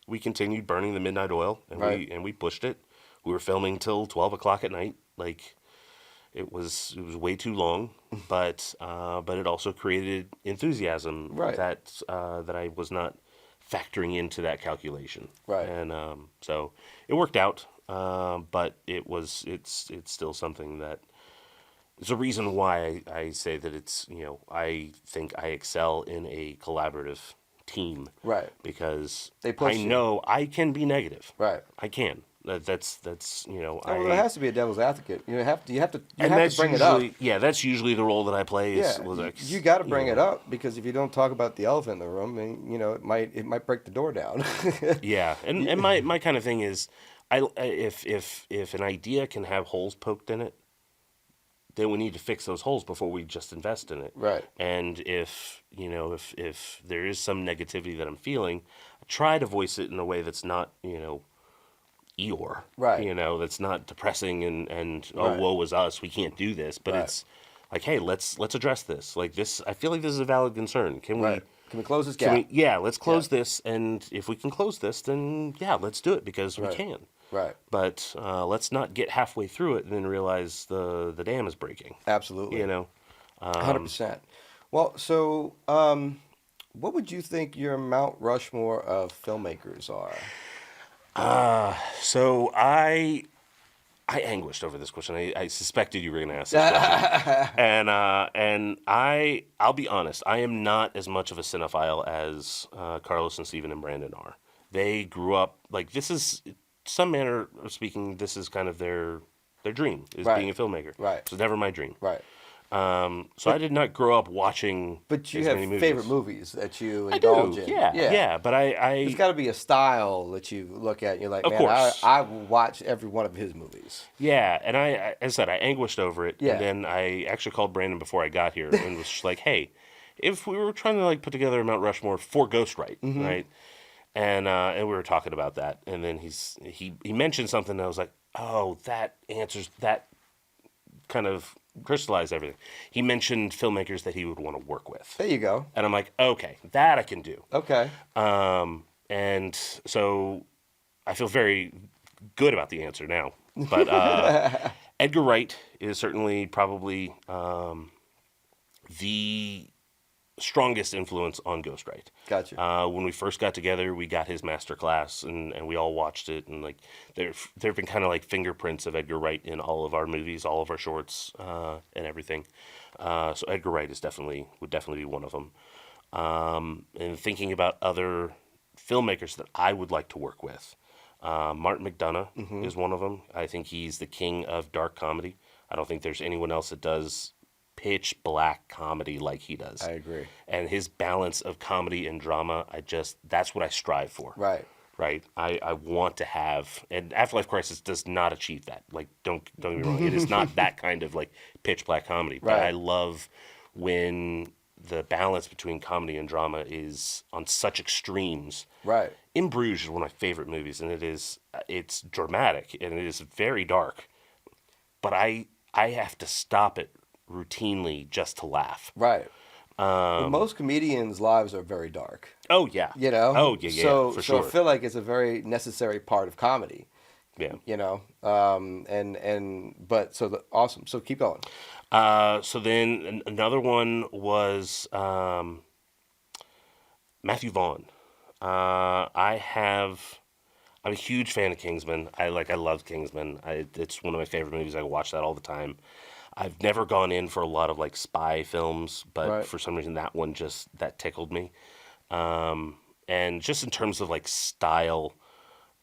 Speaker 1: we continued burning the midnight oil, and
Speaker 2: Right.
Speaker 1: we pushed it. We were filming till 12 o'clock at night. Like it was way too long, but it also created enthusiasm
Speaker 2: Right.
Speaker 1: that I was not factoring into that calculation.
Speaker 2: Right.
Speaker 1: And so it worked out, but it's still something that is a reason why I say that it's I think I excel in a collaborative team.
Speaker 2: Right.
Speaker 1: Because
Speaker 2: They push
Speaker 1: I
Speaker 2: you.
Speaker 1: know I can be negative.
Speaker 2: Right.
Speaker 1: I can. That's
Speaker 2: Well, there has to be a devil's advocate. You have to
Speaker 1: that's
Speaker 2: bring it up.
Speaker 1: usually, yeah, that's usually the role that I play. Is,
Speaker 2: Yeah,
Speaker 1: was like,
Speaker 2: you got to bring it up, because if you don't talk about the elephant in the room, then, it might break the door down.
Speaker 1: Yeah, and my kind of thing is, if an idea can have holes poked in it, then we need to fix those holes before we just invest in it.
Speaker 2: Right.
Speaker 1: And if there is some negativity that I'm feeling, I try to voice it in a way that's not Eeyore.
Speaker 2: Right.
Speaker 1: That's not depressing and
Speaker 2: Right.
Speaker 1: woe is us, we can't do this, but
Speaker 2: Right.
Speaker 1: it's like, hey, let's address this. Like this, I feel like this is a valid concern. Can we?
Speaker 2: Right. Can we close this gap?
Speaker 1: Yeah, let's close this, and if we can close this, then yeah, let's do it because we
Speaker 2: Right.
Speaker 1: can.
Speaker 2: Right.
Speaker 1: But let's not get halfway through it and then realize the dam is breaking.
Speaker 2: Absolutely. 100%. Well, so what would you think your Mount Rushmore of filmmakers are?
Speaker 1: So I anguished over this question. I suspected you were going to ask this question, and I'll be honest. I am not as much of a cinephile as Carlos and Steven and Brandon are. They grew up like this is some manner of speaking. This is kind of their dream is
Speaker 2: Right.
Speaker 1: being a filmmaker.
Speaker 2: Right.
Speaker 1: So it's never my dream.
Speaker 2: Right.
Speaker 1: So I did not grow up watching.
Speaker 2: But you
Speaker 1: as
Speaker 2: have
Speaker 1: many movies.
Speaker 2: favorite movies that you
Speaker 1: I
Speaker 2: indulge
Speaker 1: do.
Speaker 2: in.
Speaker 1: Yeah. But
Speaker 2: There's got to be a style that you look at and you're like,
Speaker 1: Of
Speaker 2: man,
Speaker 1: course.
Speaker 2: I will watch every one of his movies.
Speaker 1: Yeah, and as I said, I anguished over it,
Speaker 2: Yeah.
Speaker 1: and then I actually called Brandon before I got here and was just like, "Hey, if we were trying to like put together a Mount Rushmore for Ghostwright,
Speaker 2: Mm-hmm.
Speaker 1: right?" And we were talking about that, and then he mentioned something, and I was like, "Oh, that answers that." Kind of crystallized everything. He mentioned filmmakers that he would want to work with,
Speaker 2: There you go.
Speaker 1: and I'm like, "Okay, that I can do."
Speaker 2: Okay.
Speaker 1: And so I feel very good about the answer now. But Edgar Wright is certainly probably the strongest influence on Ghostwright.
Speaker 2: Gotcha.
Speaker 1: When we first got together, we got his master class, and we all watched it. And like there've been kind of like fingerprints of Edgar Wright in all of our movies, all of our shorts, and everything. So Edgar Wright would definitely be one of them. And thinking about other filmmakers that I would like to work with, Martin McDonagh is one of them. I think he's the king of dark comedy. I don't think there's anyone else that does pitch black comedy like he does.
Speaker 2: I agree.
Speaker 1: And his balance of comedy and drama, that's what I strive for.
Speaker 2: Right.
Speaker 1: Right. I want to have, and Afterlife Crisis does not achieve that. Like, don't get me wrong. It is not that kind of like pitch black comedy. But
Speaker 2: Right.
Speaker 1: I love when the balance between comedy and drama is on such extremes.
Speaker 2: Right.
Speaker 1: In Bruges is one of my favorite movies, and it's dramatic and it is very dark. But I have to stop it routinely just to laugh.
Speaker 2: Right. But most comedians' lives are very dark.
Speaker 1: Oh yeah.
Speaker 2: You know.
Speaker 1: Oh yeah, for
Speaker 2: So
Speaker 1: sure.
Speaker 2: I feel like it's a very necessary part of comedy.
Speaker 1: Yeah.
Speaker 2: You know. Awesome. So keep going.
Speaker 1: So then another one was Matthew Vaughn. I'm a huge fan of Kingsman. I love Kingsman. It's one of my favorite movies. I watch that all the time. I've never gone in for a lot of like spy films, but
Speaker 2: Right.
Speaker 1: for some reason that one that tickled me. And just in terms of like style,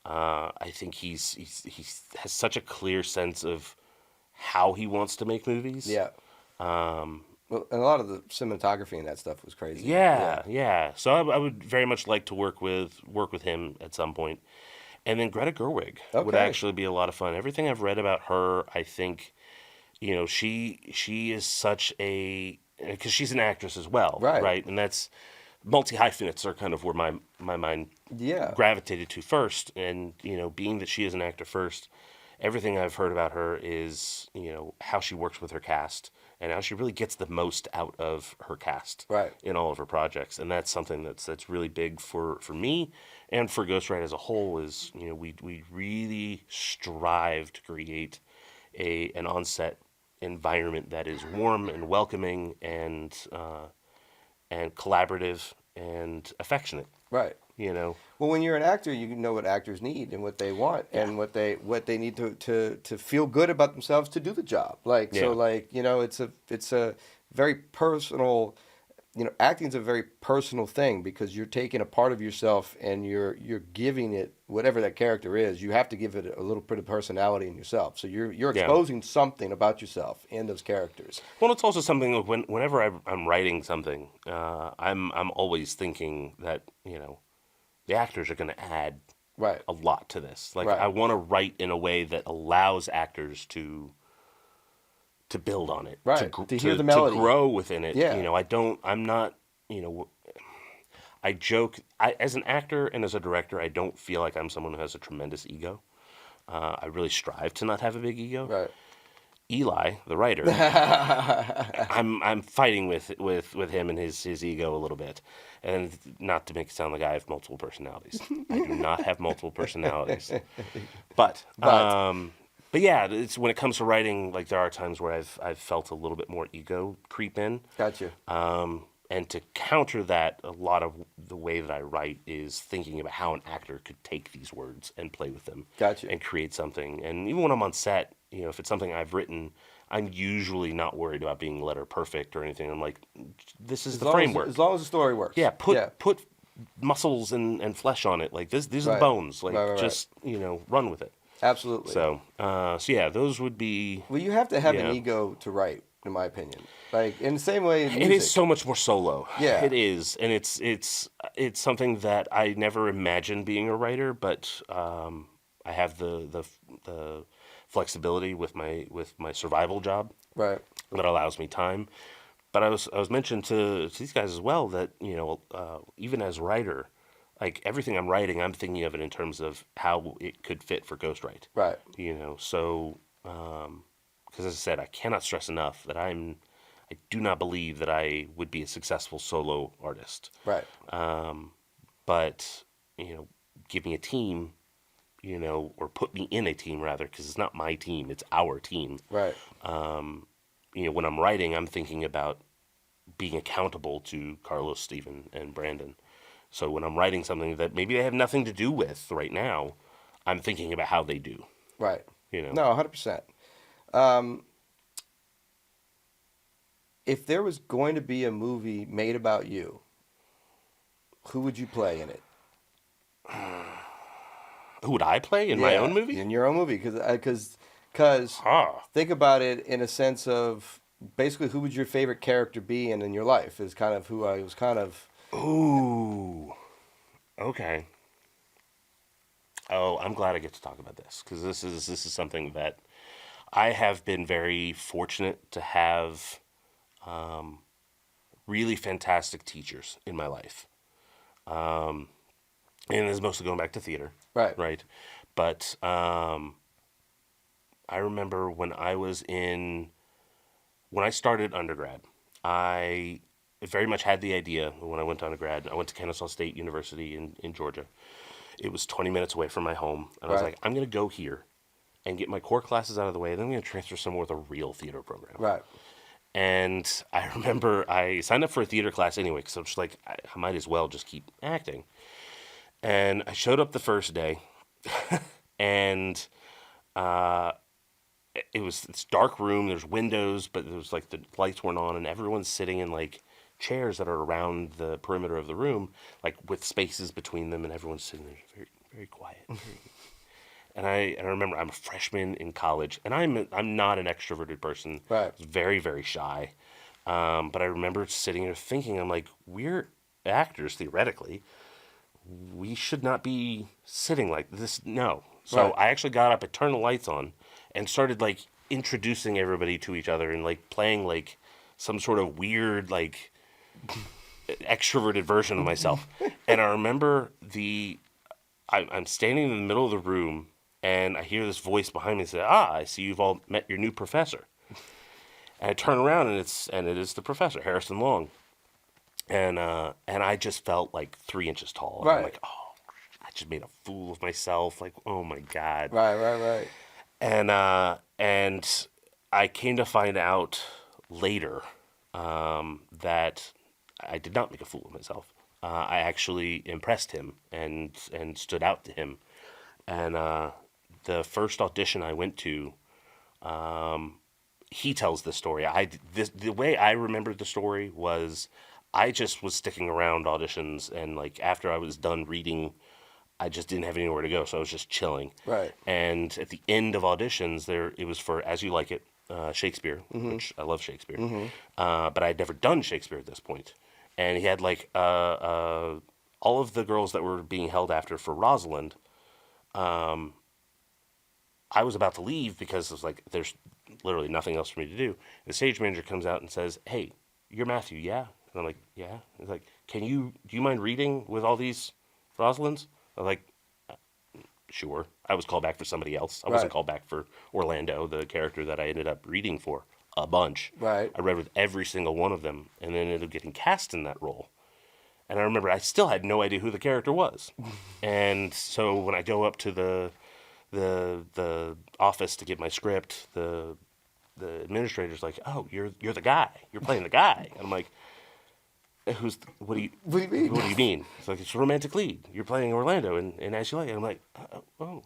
Speaker 1: I think he has such a clear sense of how he wants to make movies.
Speaker 2: Yeah. Well, and a lot of the cinematography and that stuff was crazy.
Speaker 1: Yeah. So I would very much like to work with him at some point. And then Greta Gerwig would
Speaker 2: Okay.
Speaker 1: actually be a lot of fun. Everything I've read about her, I think, she is such because she's an actress as well,
Speaker 2: Right.
Speaker 1: And that's multi-hyphenates are kind of where my mind
Speaker 2: Yeah.
Speaker 1: gravitated to first. And being that she is an actor first, everything I've heard about her is how she works with her cast and how she really gets the most out of her cast
Speaker 2: Right.
Speaker 1: in all of her projects. And that's something that's really big for me and for Ghostwright as a whole. Is we really strive to create an on-set environment that is warm and welcoming and collaborative and affectionate.
Speaker 2: Right. Well, when you're an actor, you know what actors need and what they want and what they need to feel good about themselves to do the job. It's a very personal. Acting's a very personal thing because you're taking a part of yourself and you're giving it whatever that character is. You have to give it a little bit of personality in yourself. So you're exposing something about yourself in those characters.
Speaker 1: Well, it's also something like whenever I'm writing something, I'm always thinking that the actors are going to add
Speaker 2: Right.
Speaker 1: a lot to this. Like
Speaker 2: Right.
Speaker 1: I want to write in a way that allows actors to build on it,
Speaker 2: Right. To hear the melody.
Speaker 1: to grow within it.
Speaker 2: Yeah.
Speaker 1: I joke. As an actor and as a director, I don't feel like I'm someone who has a tremendous ego. I really strive to not have a big ego.
Speaker 2: Right.
Speaker 1: Eli, the writer, I'm fighting with him and his ego a little bit, and not to make it sound like I have multiple personalities. I do not have multiple personalities, but yeah, it's when it comes to writing, like there are times where I've felt a little bit more ego creep in.
Speaker 2: Gotcha.
Speaker 1: And to counter that, a lot of the way that I write is thinking about how an actor could take these words and play with them.
Speaker 2: Gotcha.
Speaker 1: And create something. And even when I'm on set, if it's something I've written, I'm usually not worried about being letter perfect or anything. I'm like, this is the framework.
Speaker 2: As long as the story works.
Speaker 1: Yeah, put muscles and flesh on it. Like these are the
Speaker 2: Right.
Speaker 1: bones. Like
Speaker 2: Right.
Speaker 1: just run with it.
Speaker 2: Absolutely.
Speaker 1: So yeah, those would be.
Speaker 2: Well, you have to have
Speaker 1: Yeah.
Speaker 2: an ego to write, in my opinion. Like in the same way as
Speaker 1: It
Speaker 2: music.
Speaker 1: is so much more solo.
Speaker 2: Yeah.
Speaker 1: It is, and it's something that I never imagined being a writer, but I have the flexibility with my survival job
Speaker 2: Right.
Speaker 1: that allows me time. But I was mentioning to these guys as well that even as a writer, like everything I'm writing, I'm thinking of it in terms of how it could fit for Ghostwright.
Speaker 2: Right.
Speaker 1: So because as I said, I cannot stress enough that I do not believe that I would be a successful solo artist.
Speaker 2: Right.
Speaker 1: But give me a team, or put me in a team rather, because it's not my team, it's our team.
Speaker 2: Right.
Speaker 1: When I'm writing, I'm thinking about being accountable to Carlos, Steven, and Brandon. So when I'm writing something that maybe they have nothing to do with right now, I'm thinking about how they do.
Speaker 2: Right.
Speaker 1: You know.
Speaker 2: No, 100%. If there was going to be a movie made about you, who would you play in it?
Speaker 1: Who would I play in my own movie?
Speaker 2: In your own movie, because think about it in a sense of basically who would your favorite character be in your life is kind of who I was kind of.
Speaker 1: Ooh, okay. Oh, I'm glad I get to talk about this because this is something that I have been very fortunate to have really fantastic teachers in my life. And it's mostly going back to theater.
Speaker 2: Right.
Speaker 1: Right. But I remember when I started undergrad, I very much had the idea when I went to undergrad. I went to Kennesaw State University in Georgia. It was 20 minutes away from my home. And I was like, I'm going to go here and get my core classes out of the way. Then I'm going to transfer somewhere with a real theater program.
Speaker 2: Right.
Speaker 1: And I remember I signed up for a theater class anyway because I was just like, I might as well just keep acting. And I showed up the first day, and it was this dark room. There's windows, but there was like the lights weren't on, and everyone's sitting in like chairs that are around the perimeter of the room, like with spaces between them, and everyone's sitting there very, very quiet. And I remember I'm a freshman in college, and I'm not an extroverted person.
Speaker 2: Right.
Speaker 1: I was very, very shy. But I remember sitting there thinking, I'm like, we're actors theoretically. We should not be sitting like this. No. So I actually got up and turned the lights on and started like introducing everybody to each other and like playing like some sort of weird like extroverted version of myself. And I remember I'm standing in the middle of the room and I hear this voice behind me say, I see you've all met your new professor. And I turn around and it is the professor, Harrison Long. And I just felt like 3 inches tall. And I'm like, oh, I just made a fool of myself. Like, oh my God.
Speaker 2: Right.
Speaker 1: And I came to find out later that I did not make a fool of myself. I actually impressed him and stood out to him. And the first audition I went to, he tells the story. The way I remembered the story was I just was sticking around auditions, and like after I was done reading, I just didn't have anywhere to go, so I was just chilling.
Speaker 2: Right.
Speaker 1: And at the end of auditions, it was for As You Like It, Shakespeare, which I love Shakespeare, but I had never done Shakespeare at this point. And he had like all of the girls that were being held after for Rosalind. I was about to leave because it was like there's literally nothing else for me to do. The stage manager comes out and says, "Hey, you're Matthew, yeah?" And I'm like, "Yeah." He's like, do you mind reading with all these Rosalinds? I'm like, sure. I was called back for somebody else. I wasn't called back for Orlando, the character that I ended up reading for a bunch.
Speaker 2: Right.
Speaker 1: I read with every single one of them and then ended up getting cast in that role. And I remember I still had no idea who the character was. And so when I go up to the office to get my script, the administrator's like, "Oh, you're the guy. You're playing the guy." And I'm like, what do you mean? What do you mean? It's like, it's a romantic lead. You're playing Orlando and As You Like It. I'm like, oh.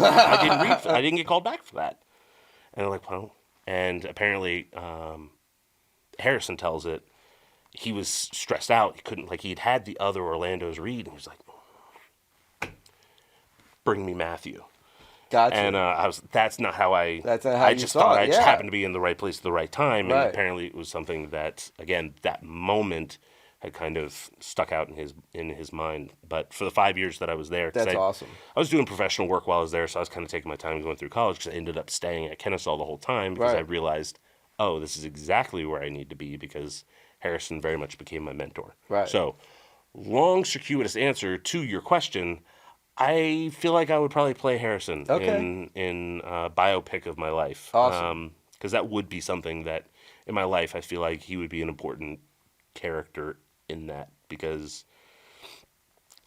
Speaker 1: I didn't get called back for that. And they're like, well, and apparently Harrison tells it. He was stressed out. He couldn't, like, he'd had the other Orlandos read, and he was like, bring me Matthew.
Speaker 2: Gotcha.
Speaker 1: And that's not how I just
Speaker 2: saw
Speaker 1: thought
Speaker 2: it.
Speaker 1: I just happened to be in the right place at the right time.
Speaker 2: Right.
Speaker 1: And apparently it was something that, again, that moment had kind of stuck out in his mind. But for the 5 years that I was there,
Speaker 2: that's awesome.
Speaker 1: I was doing professional work while I was there, so I was kind of taking my time going through college because I ended up staying at Kennesaw the whole time because I realized, oh, this is exactly where I need to be because Harrison very much became my mentor.
Speaker 2: Right.
Speaker 1: So, long circuitous answer to your question. I feel like I would probably play Harrison in a biopic of my life.
Speaker 2: Awesome.
Speaker 1: Because that would be something that, in my life, I feel like he would be an important character in that. Because,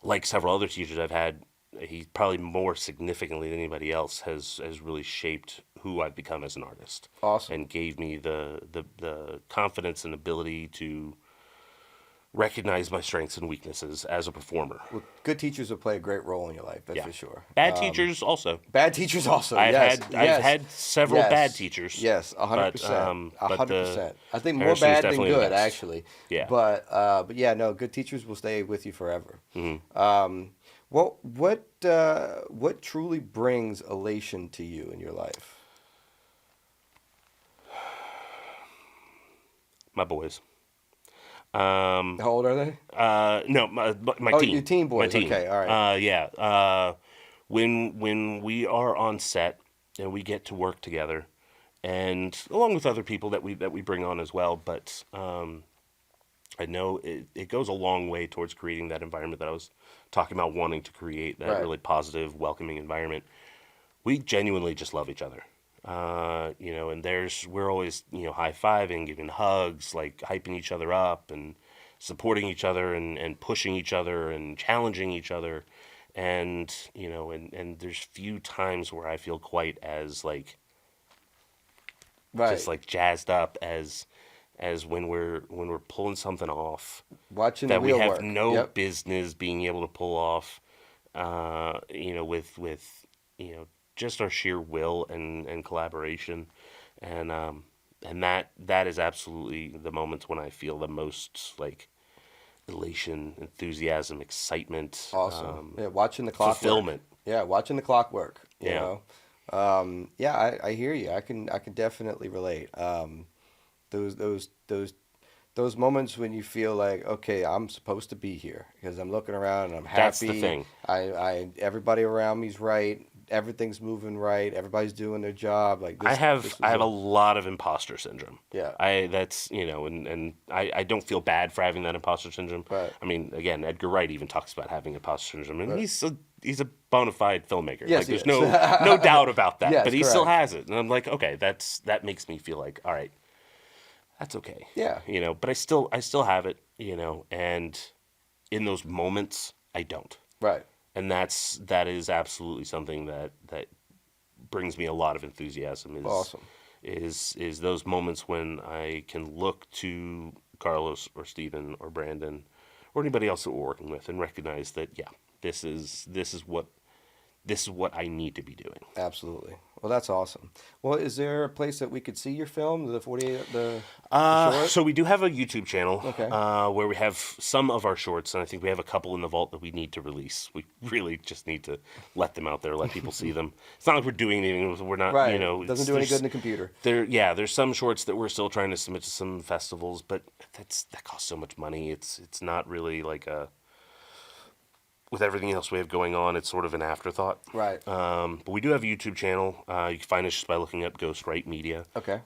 Speaker 1: like several other teachers I've had, he probably more significantly than anybody else has really shaped who I've become as an artist.
Speaker 2: Awesome.
Speaker 1: And gave me the confidence and ability to recognize my strengths and weaknesses as a performer.
Speaker 2: Well, good teachers will play a great role in your life, that's for sure.
Speaker 1: Bad teachers also.
Speaker 2: Bad teachers also.
Speaker 1: I've had several bad teachers.
Speaker 2: Yes, 100%. 100%. I think more
Speaker 1: Parents
Speaker 2: bad than
Speaker 1: definitely the
Speaker 2: good,
Speaker 1: best.
Speaker 2: actually.
Speaker 1: Yeah.
Speaker 2: But yeah, no, good teachers will stay with you forever. Well, what truly brings elation to you in your life?
Speaker 1: My boys.
Speaker 2: How old are they?
Speaker 1: No, my
Speaker 2: Oh,
Speaker 1: team.
Speaker 2: your teen boys.
Speaker 1: My team.
Speaker 2: Okay, all right.
Speaker 1: Yeah. When we are on set and we get to work together, and along with other people that we bring on as well, but I know it goes a long way towards creating that environment that I was talking about, wanting to create that really positive, welcoming environment. We genuinely just love each other. And we're always, high-fiving, giving hugs, like hyping each other up and supporting each other and pushing each other and challenging each other. And, and there's few times where I feel quite as like, just like jazzed up as when we're pulling something off
Speaker 2: Watching
Speaker 1: that
Speaker 2: the
Speaker 1: we
Speaker 2: wheel
Speaker 1: have
Speaker 2: work.
Speaker 1: no
Speaker 2: Yep.
Speaker 1: business being able to pull off, with just our sheer will and collaboration, and that is absolutely the moments when I feel the most like elation, enthusiasm, excitement,
Speaker 2: Awesome. Yeah, watching the clock
Speaker 1: fulfillment.
Speaker 2: work. Yeah, watching the clock work. You
Speaker 1: Yeah.
Speaker 2: know. Yeah, I hear you. I can definitely relate. Those moments when you feel like, okay, I'm supposed to be here because I'm looking around and I'm happy.
Speaker 1: That's the thing.
Speaker 2: Everybody around me's right. Everything's moving right. Everybody's doing their job. Like this,
Speaker 1: I have
Speaker 2: this was
Speaker 1: a lot of imposter syndrome.
Speaker 2: Yeah.
Speaker 1: And I don't feel bad for having that imposter syndrome.
Speaker 2: Right.
Speaker 1: I mean, again, Edgar Wright even talks about having imposter syndrome, and
Speaker 2: Right.
Speaker 1: he's a bona fide filmmaker.
Speaker 2: Yes,
Speaker 1: like, there's
Speaker 2: he
Speaker 1: no
Speaker 2: is.
Speaker 1: no doubt about that.
Speaker 2: Yes,
Speaker 1: but he still
Speaker 2: correct.
Speaker 1: has it, and I'm like, okay, that makes me feel like, all right, that's okay.
Speaker 2: Yeah.
Speaker 1: But I still have it. And in those moments, I don't.
Speaker 2: Right.
Speaker 1: And that is absolutely something that brings me a lot of enthusiasm.
Speaker 2: Awesome.
Speaker 1: Is those moments when I can look to Carlos or Steven or Brandon or anybody else that we're working with and recognize that, yeah, this is what I need to be doing.
Speaker 2: Absolutely. Well, that's awesome. Well, is there a place that we could see your film, the short?
Speaker 1: So we do have a YouTube channel,
Speaker 2: Okay.
Speaker 1: where we have some of our shorts, and I think we have a couple in the vault that we need to release. We really just need to let them out there, let people see them. It's not like we're doing anything. We're not,
Speaker 2: Right.
Speaker 1: it
Speaker 2: Doesn't do any good in the computer.
Speaker 1: There's some shorts that we're still trying to submit to some festivals, but that costs so much money. It's not really like with everything else we have going on, it's sort of an afterthought.
Speaker 2: Right.
Speaker 1: But we do have a YouTube channel. You can find us just by looking up Ghostwright Media.
Speaker 2: Okay.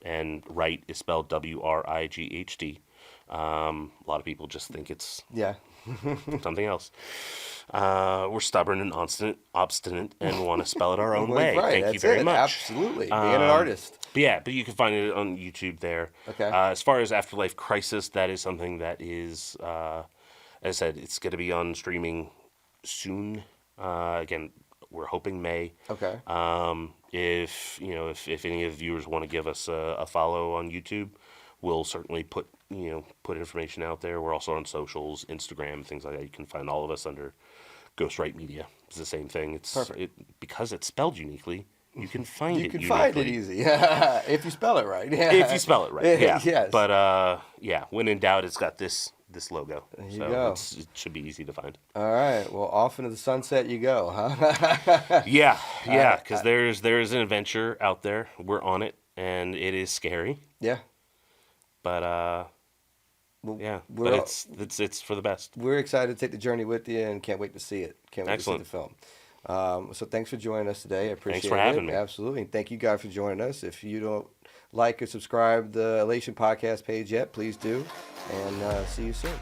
Speaker 1: And Wright is spelled WRIGHT. A lot of people just think it's
Speaker 2: Yeah.
Speaker 1: something else. We're stubborn and obstinate and want to spell it our own way.
Speaker 2: Right.
Speaker 1: Thank
Speaker 2: That's
Speaker 1: you very
Speaker 2: it.
Speaker 1: much.
Speaker 2: Absolutely. Being an artist.
Speaker 1: But you can find it on YouTube there.
Speaker 2: Okay.
Speaker 1: As far as Afterlife Crisis, that is something that is, as I said, it's going to be on streaming soon. Again, we're hoping May.
Speaker 2: Okay.
Speaker 1: If any of the viewers want to give us a follow on YouTube, we'll certainly put information out there. We're also on socials, Instagram, things like that. You can find all of us under Ghostwright Media. It's the same thing. It's
Speaker 2: Perfect.
Speaker 1: Because it's spelled uniquely. You can find it.
Speaker 2: You can
Speaker 1: uniquely.
Speaker 2: find it easy if you spell it right. Yeah.
Speaker 1: If you spell it right, yeah.
Speaker 2: Yes.
Speaker 1: But when in doubt, it's got this logo.
Speaker 2: There you
Speaker 1: so
Speaker 2: go.
Speaker 1: it should be easy to find.
Speaker 2: All right. Well, off into the sunset you go, huh?
Speaker 1: Yeah, because there's an adventure out there. We're on it, and it is scary.
Speaker 2: Yeah.
Speaker 1: But but it's for the best.
Speaker 2: We're excited to take the journey with you and can't wait to see it. Can't wait
Speaker 1: Excellent.
Speaker 2: to see the film. So thanks for joining us today. I appreciate it.
Speaker 1: Thanks for having me.
Speaker 2: Absolutely. And thank you guys for joining us. If you don't like or subscribe the Elation podcast page yet, please do. And see you soon.